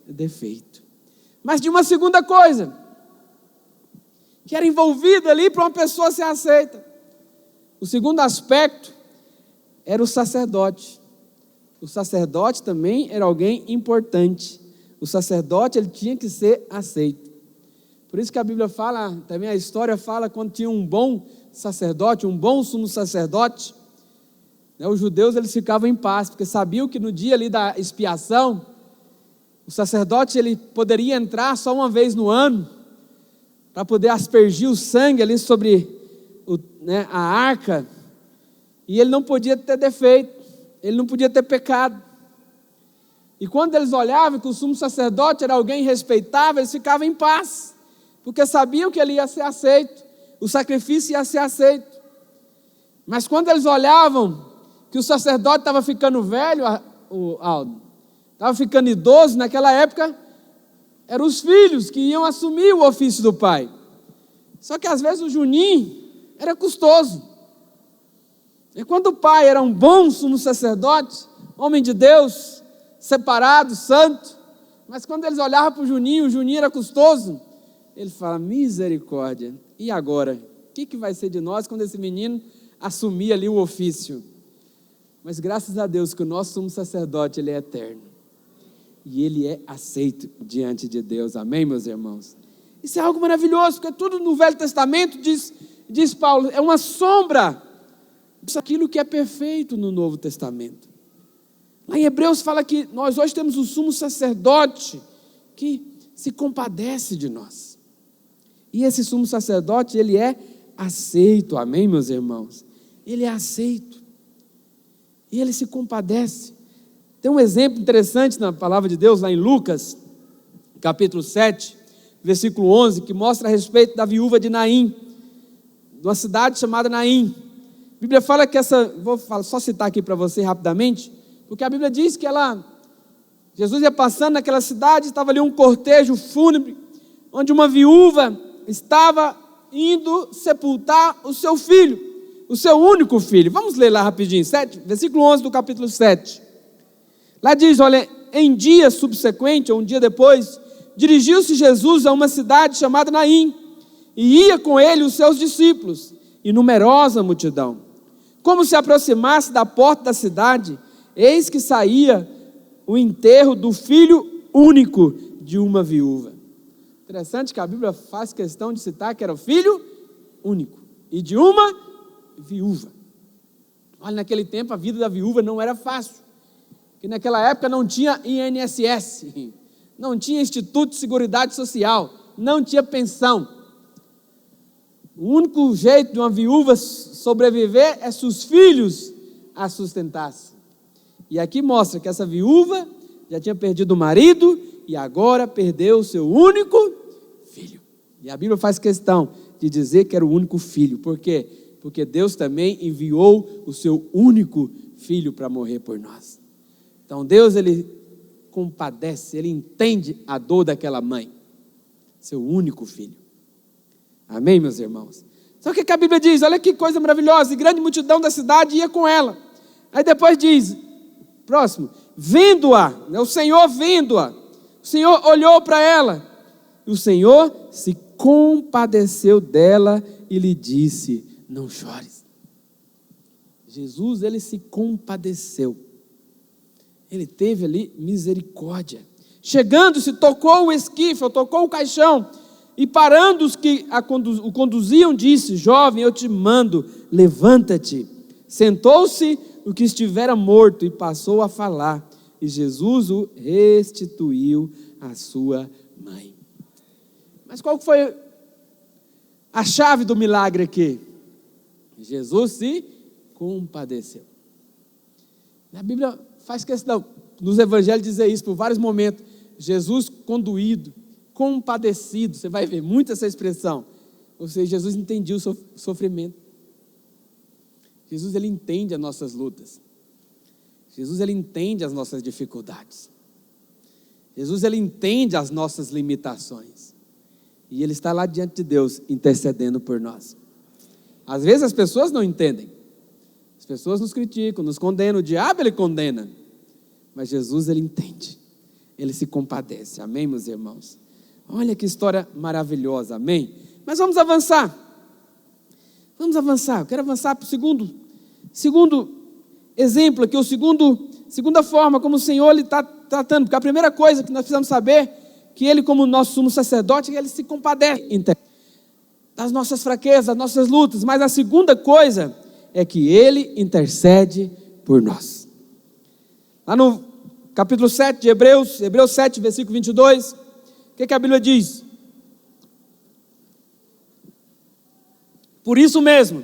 defeito. Mas de uma segunda coisa, que era envolvida ali para uma pessoa ser aceita. O segundo aspecto era o sacerdote. O sacerdote também era alguém importante. O sacerdote ele tinha que ser aceito. Por isso que a Bíblia fala, também a história fala, quando tinha um bom sacerdote, um bom sumo sacerdote, né, os judeus eles ficavam em paz, porque sabiam que no dia ali da expiação, o sacerdote ele poderia entrar só uma vez no ano, para poder aspergir o sangue ali sobre a arca, e ele não podia ter defeito, ele não podia ter pecado. E quando eles olhavam que o sumo sacerdote era alguém respeitável, eles ficavam em paz, porque sabiam que ele ia ser aceito, o sacrifício ia ser aceito. Mas quando eles olhavam que o sacerdote estava ficando velho, estava ficando idoso, naquela época, eram os filhos que iam assumir o ofício do pai. Só que às vezes o juninho era custoso. E quando o pai era um bom sumo sacerdote, homem de Deus, separado, santo, mas quando eles olhavam para o juninho era custoso, ele fala: misericórdia, e agora? O que vai ser de nós quando esse menino assumir ali o ofício? Mas graças a Deus que o nosso sumo sacerdote, ele é eterno. E ele é aceito diante de Deus. Amém, meus irmãos? Isso é algo maravilhoso, porque tudo no Velho Testamento, diz Paulo, é uma sombra daquilo que é perfeito no Novo Testamento. Lá em Hebreus fala que nós hoje temos um sumo sacerdote que se compadece de nós. E esse sumo sacerdote, ele é aceito. Amém, meus irmãos? Ele é aceito. E ele se compadece. Tem um exemplo interessante na palavra de Deus, lá em Lucas, capítulo 7, versículo 11, que mostra a respeito da viúva de Naim, de uma cidade chamada Naim. A Bíblia fala que vou só citar aqui para você rapidamente, porque a Bíblia diz que Jesus ia passando naquela cidade, estava ali um cortejo fúnebre, onde uma viúva estava indo sepultar o seu filho, o seu único filho. Vamos ler lá rapidinho, versículo 11 do capítulo 7. Lá diz, olha, em dia subsequente, ou um dia depois, dirigiu-se Jesus a uma cidade chamada Naim, e ia com ele os seus discípulos, e numerosa multidão. Como se aproximasse da porta da cidade, eis que saía o enterro do filho único de uma viúva. Interessante que a Bíblia faz questão de citar que era o filho único, e de uma viúva. Olha, naquele tempo a vida da viúva não era fácil, porque naquela época não tinha INSS, não tinha Instituto de Seguridade Social, não tinha pensão. O único jeito de uma viúva sobreviver é se os filhos a sustentassem. E aqui mostra que essa viúva já tinha perdido o marido e agora perdeu o seu único filho. E a Bíblia faz questão de dizer que era o único filho. Por quê? Porque Deus também enviou o seu único filho para morrer por nós. Então Deus, ele compadece, ele entende a dor daquela mãe, seu único filho. Amém, meus irmãos? Só que a Bíblia diz, olha que coisa maravilhosa, e grande multidão da cidade ia com ela. Aí depois diz, próximo, vendo-a, o Senhor vendo-a, o Senhor olhou para ela, e o Senhor se compadeceu dela e lhe disse, não chores. Jesus, ele se compadeceu. Ele teve ali misericórdia. Chegando-se, tocou o esquife, ou tocou o caixão, e parando os que o conduziam, disse, jovem, eu te mando, levanta-te. Sentou-se o que estivera morto e passou a falar, e Jesus o restituiu à sua mãe. Mas qual foi a chave do milagre aqui? Jesus se compadeceu. A Bíblia faz questão, nos evangelhos, dizer isso por vários momentos. Jesus conduído, compadecido, você vai ver muito essa expressão. Ou seja, Jesus entendia o sofrimento. Jesus, ele entende as nossas lutas. Jesus, ele entende as nossas dificuldades. Jesus, ele entende as nossas limitações. E ele está lá diante de Deus, intercedendo por nós. Às vezes as pessoas não entendem. As pessoas nos criticam, nos condenam, o diabo ele condena, mas Jesus ele entende, ele se compadece. Amém, meus irmãos? Olha que história maravilhosa, amém? Mas vamos avançar, eu quero avançar para o segundo exemplo aqui, segunda forma como o Senhor ele está tratando, porque a primeira coisa que nós precisamos saber, que ele como nosso sumo sacerdote, ele se compadece das nossas fraquezas, das nossas lutas, mas a segunda coisa é que ele intercede por nós. Lá no capítulo 7 de Hebreus 7, versículo 22, o que a Bíblia diz? Por isso mesmo,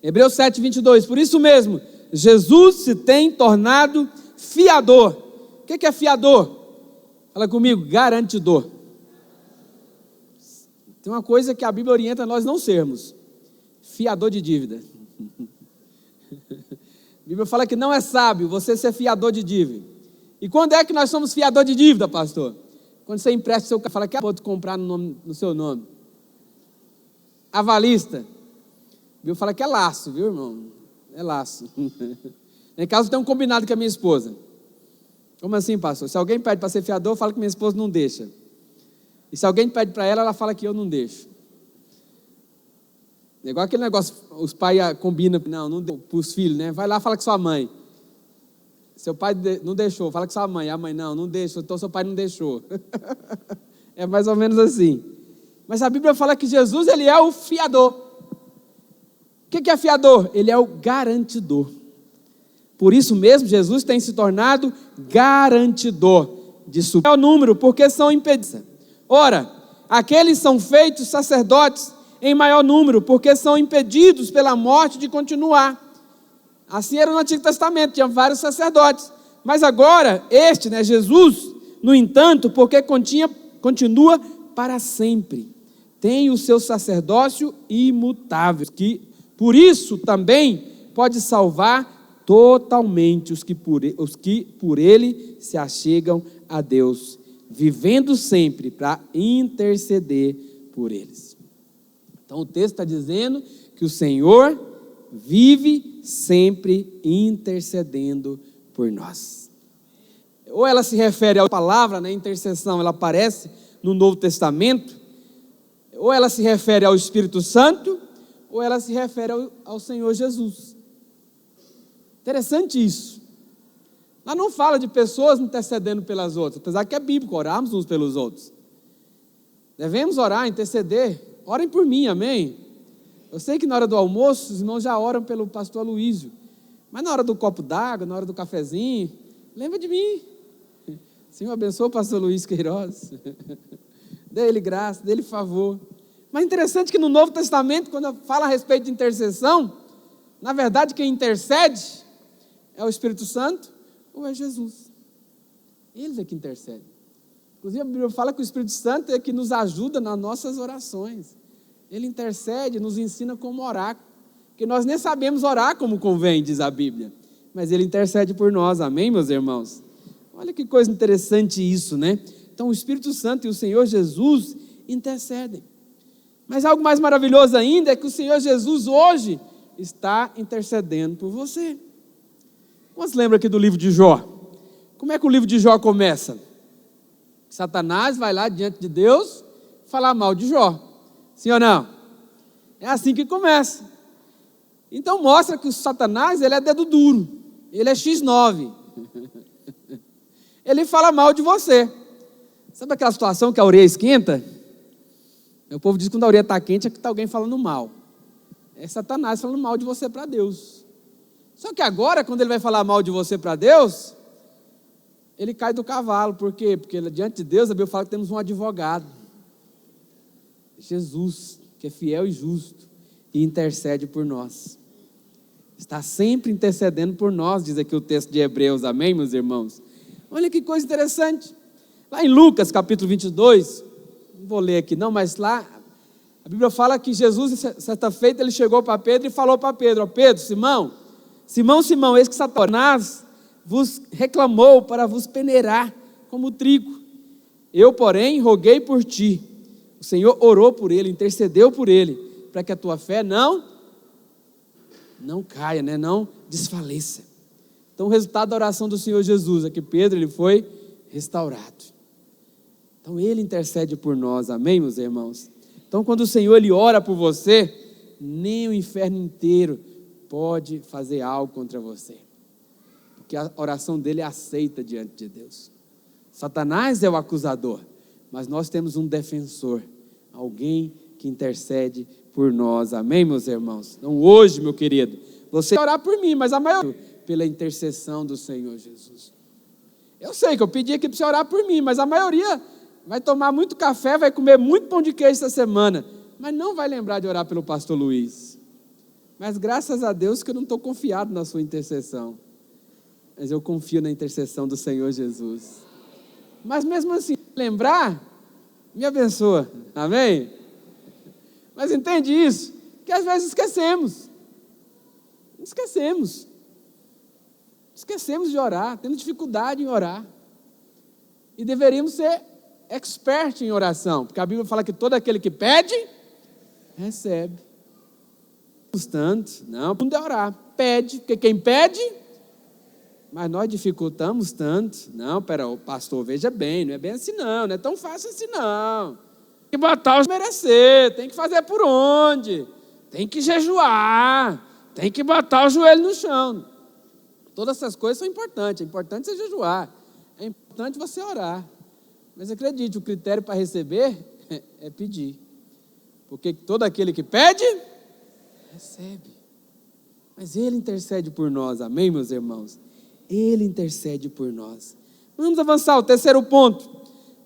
Hebreus 7, 22, por isso mesmo, Jesus se tem tornado fiador. O que é fiador? Fala comigo, garantidor. Tem uma coisa que a Bíblia orienta nós não sermos: fiador de dívida. A Bíblia fala que não é sábio você ser fiador de dívida. E quando é que nós somos fiador de dívida, pastor? Quando você empresta o seu carro, fala que pode comprar no seu nome. Avalista. A Bíblia fala que é laço, viu, irmão? É laço. Em casa tem um combinado com a minha esposa. Como assim, pastor? Se alguém pede para ser fiador, fala que minha esposa não deixa. E se alguém pede para ela, ela fala que eu não deixo. É igual aquele negócio, os pais combinam, não deu para os filhos, né? Vai lá, fala com sua mãe. Seu pai não deixou, fala com sua mãe. A mãe, não deixou, então seu pai não deixou. É mais ou menos assim. Mas a Bíblia fala que Jesus, ele é o fiador. O que é fiador? Ele é o garantidor. Por isso mesmo, Jesus tem se tornado garantidor de suprir o número, porque são impedidos. Ora, aqueles são feitos sacerdotes em maior número, porque são impedidos pela morte de continuar. Assim era no Antigo Testamento, tinha vários sacerdotes. Mas agora, Jesus, no entanto, porque continua para sempre, tem o seu sacerdócio imutável, que por isso também pode salvar totalmente os que por ele se achegam a Deus, vivendo sempre para interceder por eles. Então o texto está dizendo que o Senhor vive sempre intercedendo por nós. Ou ela se refere à palavra, né, intercessão, ela aparece no Novo Testamento, ou ela se refere ao Espírito Santo, ou ela se refere ao Senhor Jesus. Interessante isso. Ela não fala de pessoas intercedendo pelas outras, apesar que é bíblico orarmos uns pelos outros. Devemos orar, interceder. Orem por mim, amém? Eu sei que na hora do almoço os irmãos já oram pelo pastor Aloísio, mas na hora do copo d'água, na hora do cafezinho, lembra de mim. Senhor, abençoa o pastor Luiz Queiroz. Dê ele graça, dê ele favor. Mas interessante que no Novo Testamento, quando fala a respeito de intercessão, na verdade quem intercede é o Espírito Santo ou é Jesus. Ele é que intercede. Inclusive a Bíblia fala que o Espírito Santo é que nos ajuda nas nossas orações. Ele intercede, nos ensina como orar, porque nós nem sabemos orar como convém, diz a Bíblia, mas ele intercede por nós, amém, meus irmãos? Olha que coisa interessante isso, né? Então o Espírito Santo e o Senhor Jesus intercedem. Mas algo mais maravilhoso ainda é que o Senhor Jesus hoje está intercedendo por você. Quantos lembram aqui do livro de Jó? Como é que o livro de Jó começa? Satanás vai lá diante de Deus falar mal de Jó. Sim ou não? É assim que começa. Então mostra que o Satanás, ele é dedo duro. Ele é X9. Ele fala mal de você. Sabe aquela situação que a orelha esquenta? O povo diz que quando a orelha está quente é que está alguém falando mal. É Satanás falando mal de você para Deus. Só que agora, quando ele vai falar mal de você para Deus, ele cai do cavalo. Por quê? Porque diante de Deus, a Bíblia fala que temos um advogado. Jesus, que é fiel e justo e intercede por nós. Está sempre intercedendo por nós, diz aqui o texto de Hebreus, amém, meus irmãos? Olha que coisa interessante. Lá em Lucas, capítulo 22, não vou ler aqui não, mas lá, a Bíblia fala que Jesus, certa feita, ele chegou para Pedro e falou para Pedro: ó, Pedro, Simão, eis que Satanás vos reclamou para vos peneirar como trigo. Eu, porém, roguei por ti. O Senhor orou por ele, intercedeu por ele, para que a tua fé não caia, né? Não desfaleça. Então o resultado da oração do Senhor Jesus é que Pedro, ele foi restaurado. Então ele intercede por nós, amém, meus irmãos? Então quando o Senhor, ele ora por você, nem o inferno inteiro pode fazer algo contra você, porque a oração dele é aceita diante de Deus. Satanás é o acusador, mas nós temos um defensor, alguém que intercede por nós, amém, meus irmãos? Então hoje, meu querido, você vai orar por mim, mas a maioria pela intercessão do Senhor Jesus. Eu sei que eu pedi aqui para você orar por mim, mas a maioria vai tomar muito café, vai comer muito pão de queijo essa semana, mas não vai lembrar de orar pelo pastor Luiz. Mas graças a Deus que eu não estou confiado na sua intercessão, mas eu confio na intercessão do Senhor Jesus. Mas mesmo assim, lembrar, me abençoa, amém? Mas entende isso? Que às vezes esquecemos. Esquecemos de orar, temos dificuldade em orar. E deveríamos ser expert em oração, porque a Bíblia fala que todo aquele que pede, recebe. Não, não é orar, pede, porque quem pede, mas nós dificultamos tanto. Não, o pastor, veja bem, não é bem assim não é tão fácil assim não. Tem que botar os merecer, tem que fazer por onde, tem que jejuar, tem que botar o joelho no chão. Todas essas coisas são importantes, é importante você jejuar, é importante você orar. Mas acredite, o critério para receber é pedir. Porque todo aquele que pede, recebe. Mas Ele intercede por nós, amém, meus irmãos? Ele intercede por nós. Vamos avançar, o terceiro ponto.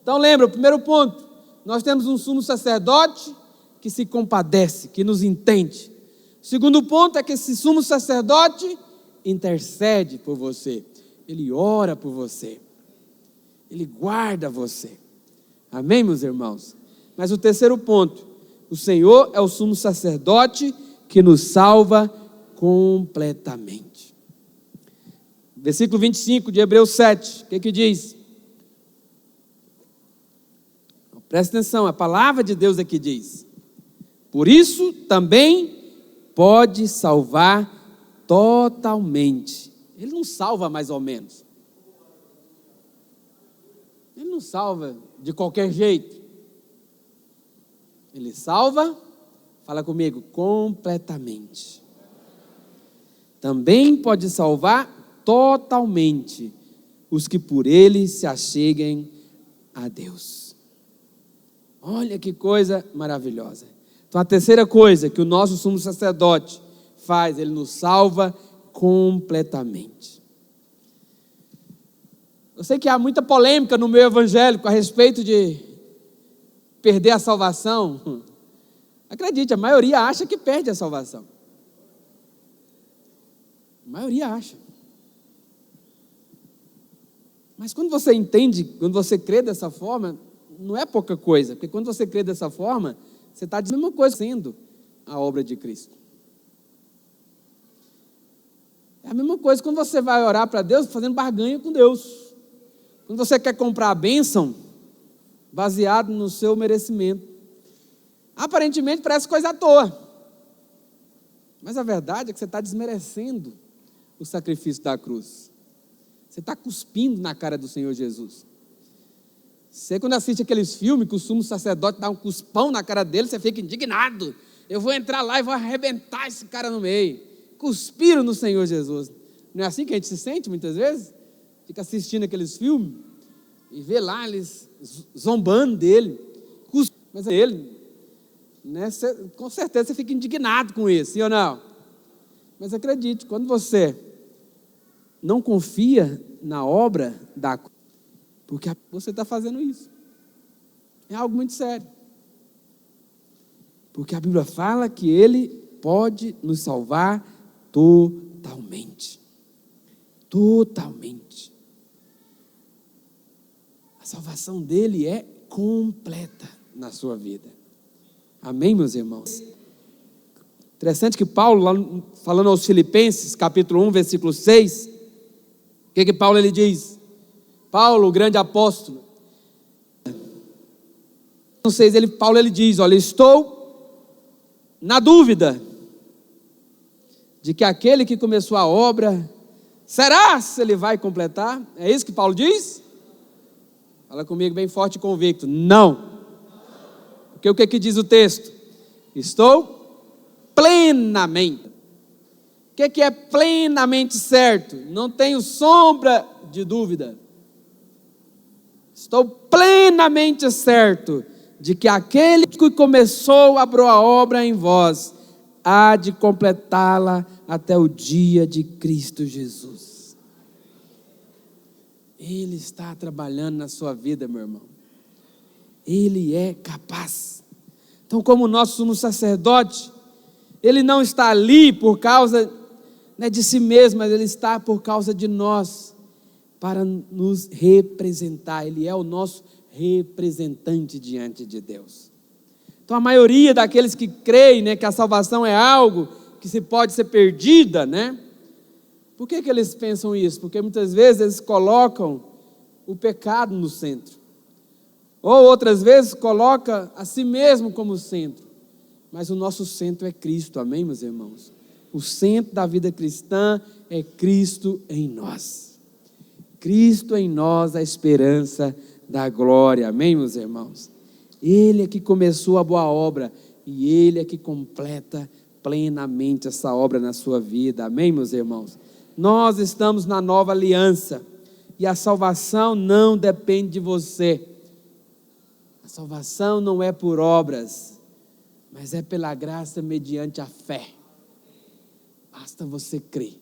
Então lembra, o primeiro ponto, nós temos um sumo sacerdote que se compadece, que nos entende. O segundo ponto é que esse sumo sacerdote intercede por você. Ele ora por você. Ele guarda você. Amém, meus irmãos? Mas o terceiro ponto, o Senhor é o sumo sacerdote que nos salva completamente. Versículo 25 de Hebreus 7, o que diz? Presta atenção, a palavra de Deus é que diz: por isso também pode salvar totalmente. Ele não salva mais ou menos. Ele não salva de qualquer jeito. Ele salva, fala comigo, completamente. Também pode salvar totalmente os que por ele se acheguem a Deus. Olha que coisa maravilhosa. Então a terceira coisa que o nosso sumo sacerdote faz, ele nos salva completamente. Eu sei que há muita polêmica no meio evangélico a respeito de perder a salvação. Acredite, a maioria acha que perde a salvação. A maioria acha. Mas quando você entende, quando você crê dessa forma, não é pouca coisa, porque quando você crê dessa forma, você está dizendo a mesma coisa, sendo a obra de Cristo. É a mesma coisa quando você vai orar para Deus, fazendo barganha com Deus. Quando você quer comprar a bênção, baseado no seu merecimento. Aparentemente parece coisa à toa. Mas a verdade é que você está desmerecendo o sacrifício da cruz. Você está cuspindo na cara do Senhor Jesus. Você, quando assiste aqueles filmes que o sumo sacerdote dá um cuspão na cara dele, você fica indignado. Eu vou entrar lá e vou arrebentar esse cara no meio. Cuspiram no Senhor Jesus. Não é assim que a gente se sente muitas vezes? Fica assistindo aqueles filmes e vê lá eles zombando dele. Mas é ele, né? Com certeza você fica indignado com isso, sim ou não? Mas acredite, quando você não confia na obra da cruz, porque você está fazendo isso. É algo muito sério. Porque a Bíblia fala que Ele pode nos salvar totalmente. Totalmente. A salvação dele é completa na sua vida. Amém, meus irmãos? Interessante que Paulo, lá, falando aos Filipenses, capítulo 1, versículo 6, o que Paulo ele diz? Paulo, o grande apóstolo. No 6, Paulo ele diz, olha, estou na dúvida de que aquele que começou a obra, será se ele vai completar? É isso que Paulo diz? Fala comigo bem forte e convicto. Não. Porque o que diz o texto? Estou plenamente. O que é plenamente certo? Não tenho sombra de dúvida. Estou plenamente certo de que aquele que começou a boa obra em vós há de completá-la até o dia de Cristo Jesus. Ele está trabalhando na sua vida, meu irmão. Ele é capaz. Então, como nosso sumo sacerdote, ele não está ali por causa de si mesmo, mas ele está por causa de nós, para nos representar. Ele é o nosso representante diante de Deus. Então a maioria daqueles que creem, né, que a salvação é algo que se pode ser perdida, né? Por que eles pensam isso? Porque muitas vezes eles colocam o pecado no centro. Ou outras vezes coloca a si mesmo como centro. Mas o nosso centro é Cristo, amém, meus irmãos? O centro da vida cristã é Cristo em nós. Cristo em nós, a esperança da glória, amém, meus irmãos? Ele é que começou a boa obra e Ele é que completa plenamente essa obra na sua vida, amém, meus irmãos? Nós estamos na nova aliança e a salvação não depende de você. A salvação não é por obras, mas é pela graça mediante a fé. Basta você crer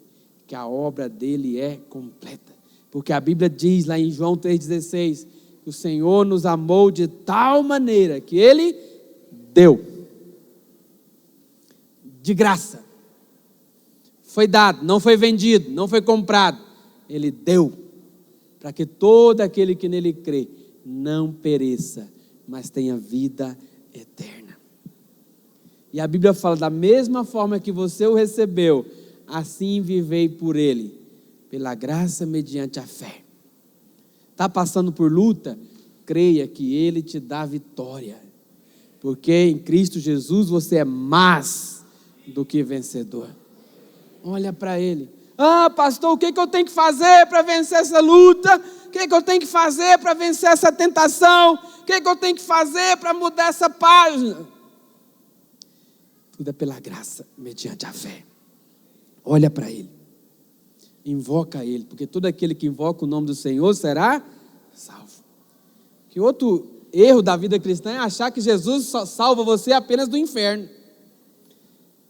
que a obra dele é completa. Porque a Bíblia diz lá em João 3,16, que o Senhor nos amou de tal maneira que Ele deu. De graça. Foi dado, não foi vendido, não foi comprado. Ele deu. Para que todo aquele que nele crê não pereça, mas tenha vida eterna. E a Bíblia fala, da mesma forma que você o recebeu, assim vivei por ele, pela graça mediante a fé. Está passando por luta? Creia que ele te dá vitória, porque em Cristo Jesus você é mais do que vencedor. Olha para ele. Ah, pastor, o que eu tenho que fazer para vencer essa luta? O que eu tenho que fazer para vencer essa tentação? O que eu tenho que fazer para mudar essa página? Tudo é pela graça, mediante a fé. Olha para Ele. Invoca Ele, porque todo aquele que invoca o nome do Senhor será salvo. Que outro erro da vida cristã é achar que Jesus só salva você apenas do inferno.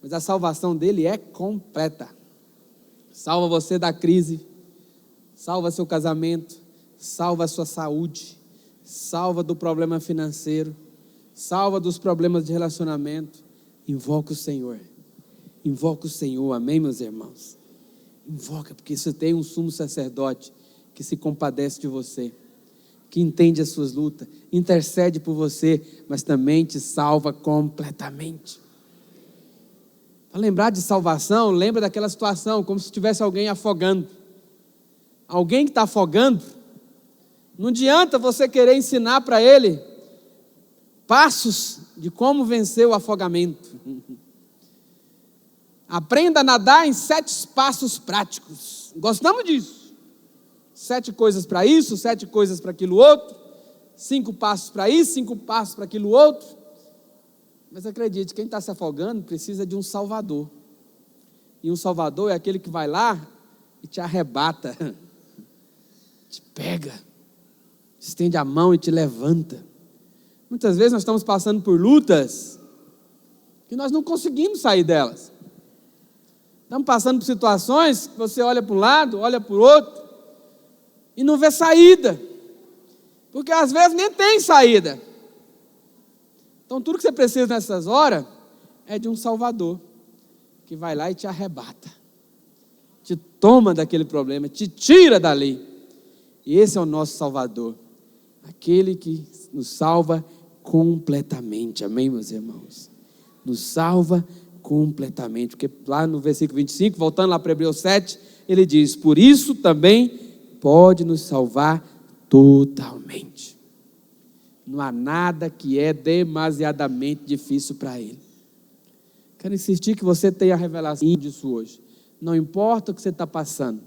Mas a salvação dele é completa. Salva você da crise, salva seu casamento, salva a sua saúde, salva do problema financeiro, salva dos problemas de relacionamento. Invoca o Senhor, amém, meus irmãos? Invoca, porque você tem um sumo sacerdote que se compadece de você, que entende as suas lutas, intercede por você, mas também te salva completamente. Para lembrar de salvação, lembra daquela situação, como se tivesse alguém afogando. Alguém que está afogando, não adianta você querer ensinar para ele passos de como vencer o afogamento. Aprenda a nadar em 7 passos práticos. Gostamos disso. 7 coisas para isso, 7 coisas para aquilo outro, 5 passos para isso, 5 passos para aquilo outro. Mas acredite, quem está se afogando precisa de um salvador. E um salvador é aquele que vai lá e te arrebata, te pega, estende a mão e te levanta. Muitas vezes nós estamos passando por lutas que nós não conseguimos sair delas. Estamos passando por situações que você olha para um lado, olha para o outro e não vê saída. Porque às vezes nem tem saída. Então tudo que você precisa nessas horas é de um Salvador que vai lá e te arrebata, te toma daquele problema, te tira dali. E esse é o nosso Salvador, aquele que nos salva completamente, amém, meus irmãos? Nos salva completamente, porque lá no versículo 25, voltando lá para Hebreus 7, ele diz, por isso também pode nos salvar totalmente. Não há nada que é demasiadamente difícil para Ele. Quero insistir que você tenha a revelação disso hoje. Não importa o que você está passando,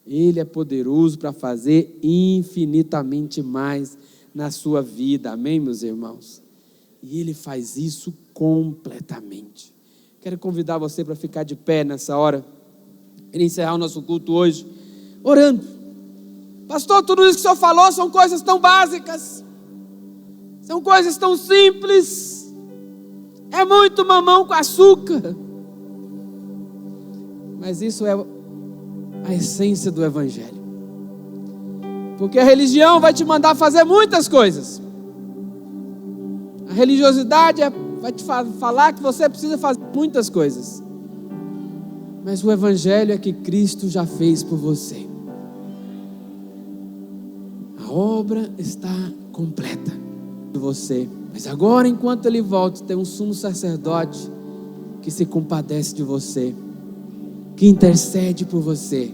Ele é poderoso para fazer infinitamente mais na sua vida, amém, meus irmãos? E Ele faz isso completamente. Quero convidar você para ficar de pé nessa hora, e encerrar o nosso culto hoje, orando. Pastor, tudo isso que o senhor falou são coisas tão básicas, são coisas tão simples, é muito mamão com açúcar, mas isso é a essência do Evangelho, porque a religião vai te mandar fazer muitas coisas, a religiosidade vai te falar que você precisa fazer muitas coisas, mas o Evangelho é que Cristo já fez por você. A obra está completa. de você. Mas agora, enquanto ele volta, tem um sumo sacerdote que se compadece de você, que intercede por você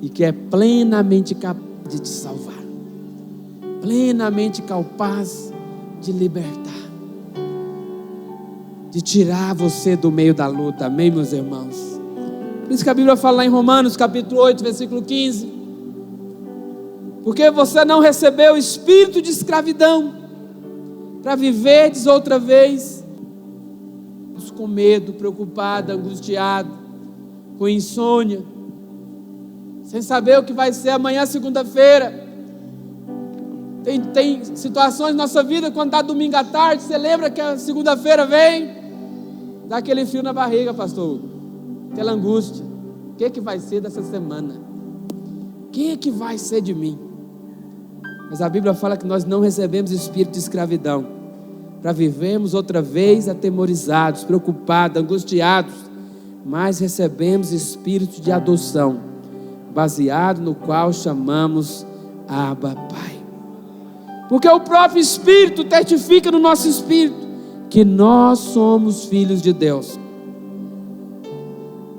e que é plenamente capaz de te salvar, plenamente capaz de libertar, de tirar você do meio da luta. Amém, meus irmãos? Por isso que a Bíblia fala lá em Romanos capítulo 8, versículo 15: porque você não recebeu o espírito de escravidão para viverdes outra vez com medo, preocupado, angustiado, com insônia, sem saber o que vai ser amanhã, segunda-feira. Tem situações na nossa vida, quando dá domingo à tarde, você lembra que a segunda-feira vem, dá aquele frio na barriga, pastor, aquela angústia. O que vai ser dessa semana? O que vai ser de mim? Mas a Bíblia fala que nós não recebemos espírito de escravidão para vivermos outra vez atemorizados, preocupados, angustiados, mas recebemos espírito de adoção, baseado no qual chamamos Abba, Pai. Porque o próprio Espírito testifica no nosso espírito que nós somos filhos de Deus.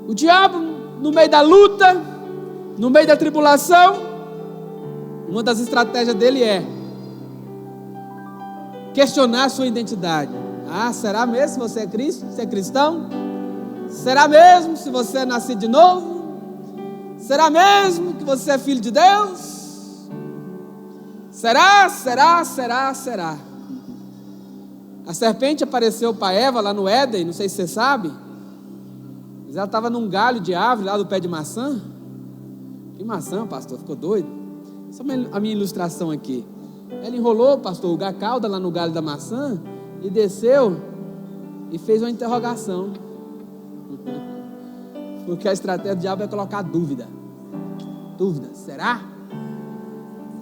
O diabo, no meio da luta, no meio da tribulação, uma das estratégias dele é questionar a sua identidade. Será mesmo se você é Cristo, se é cristão? Será mesmo se você é nascido de novo? Será mesmo que você é filho de Deus? Será? A serpente apareceu para Eva lá no Éden, não sei se você sabe, mas ela estava num galho de árvore lá do pé de maçã. Que maçã, pastor? Ficou doido? Só a minha ilustração aqui. Ela enrolou, pastor, a cauda lá no galho da maçã e desceu e fez uma interrogação. Porque a estratégia do diabo é colocar dúvida. Dúvida, será?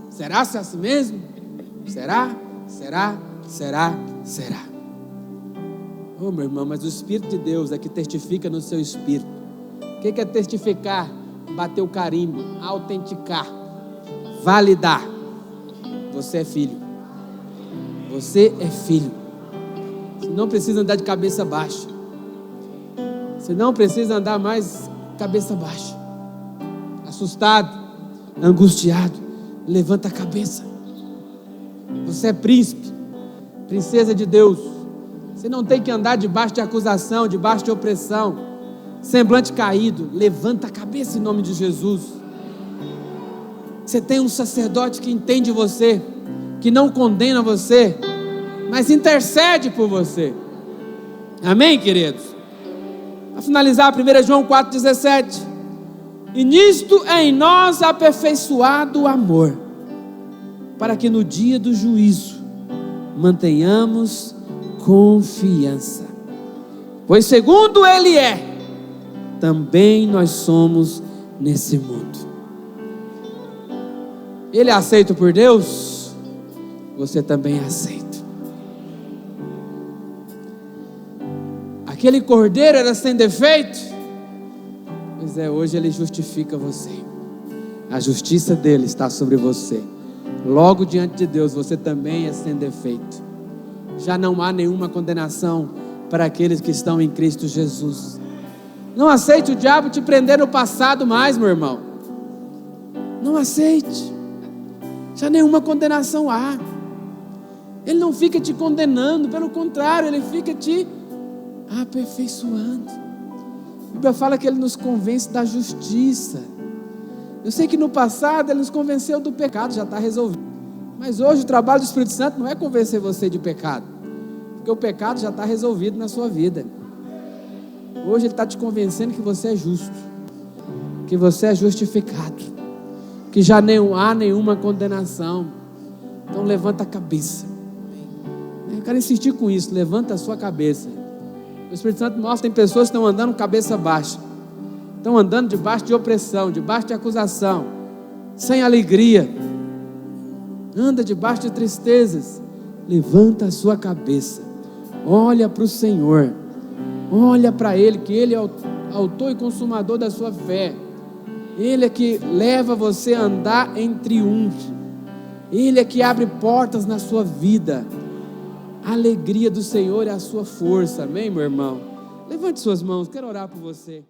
Será se é assim mesmo? Será? Oh, meu irmão, mas o Espírito de Deus é que testifica no seu espírito. O que é testificar? Bater o carimbo, autenticar, validar. Você é filho. Você é filho. Você não precisa andar de cabeça baixa. Você não precisa andar mais cabeça baixa, assustado, angustiado. Levanta a cabeça. Você é príncipe, princesa de Deus. Você não tem que andar debaixo de acusação, debaixo de opressão, semblante caído. Levanta a cabeça em nome de Jesus. Você tem um sacerdote que entende você, que não condena você, mas intercede por você. Amém, queridos? Para finalizar, 1 João 4,17: e nisto é em nós aperfeiçoado o amor, para que no dia do juízo mantenhamos confiança, pois segundo Ele é, também nós somos nesse mundo. Ele é aceito por Deus, você também é aceito. Aquele cordeiro era sem defeito, pois é, hoje ele justifica você. A justiça dele está sobre você. Logo diante de Deus, você também é sem defeito. Já não há nenhuma condenação para aqueles que estão em Cristo Jesus. Não aceite o diabo te prender no passado mais, meu irmão. Não aceite. Já nenhuma condenação há. Ele não fica te condenando, pelo contrário, ele fica te aperfeiçoando. A Bíblia fala que ele nos convence da justiça. Eu sei que no passado ele nos convenceu do pecado, já está resolvido. Mas hoje o trabalho do Espírito Santo não é convencer você de pecado, porque o pecado já está resolvido na sua vida. Hoje ele está te convencendo que você é justo, que você é justificado, que já não há nenhuma condenação. Então levanta a cabeça. Eu quero insistir com isso, levanta a sua cabeça. O Espírito Santo mostra que tem pessoas que estão andando cabeça baixa, estão andando debaixo de opressão, debaixo de acusação, sem alegria, anda debaixo de tristezas. Levanta a sua cabeça, olha para o Senhor, olha para Ele, que Ele é o autor e consumador da sua fé. Ele é que leva você a andar em triunfo. Ele é que abre portas na sua vida. A alegria do Senhor é a sua força, amém, meu irmão? Levante suas mãos, quero orar por você.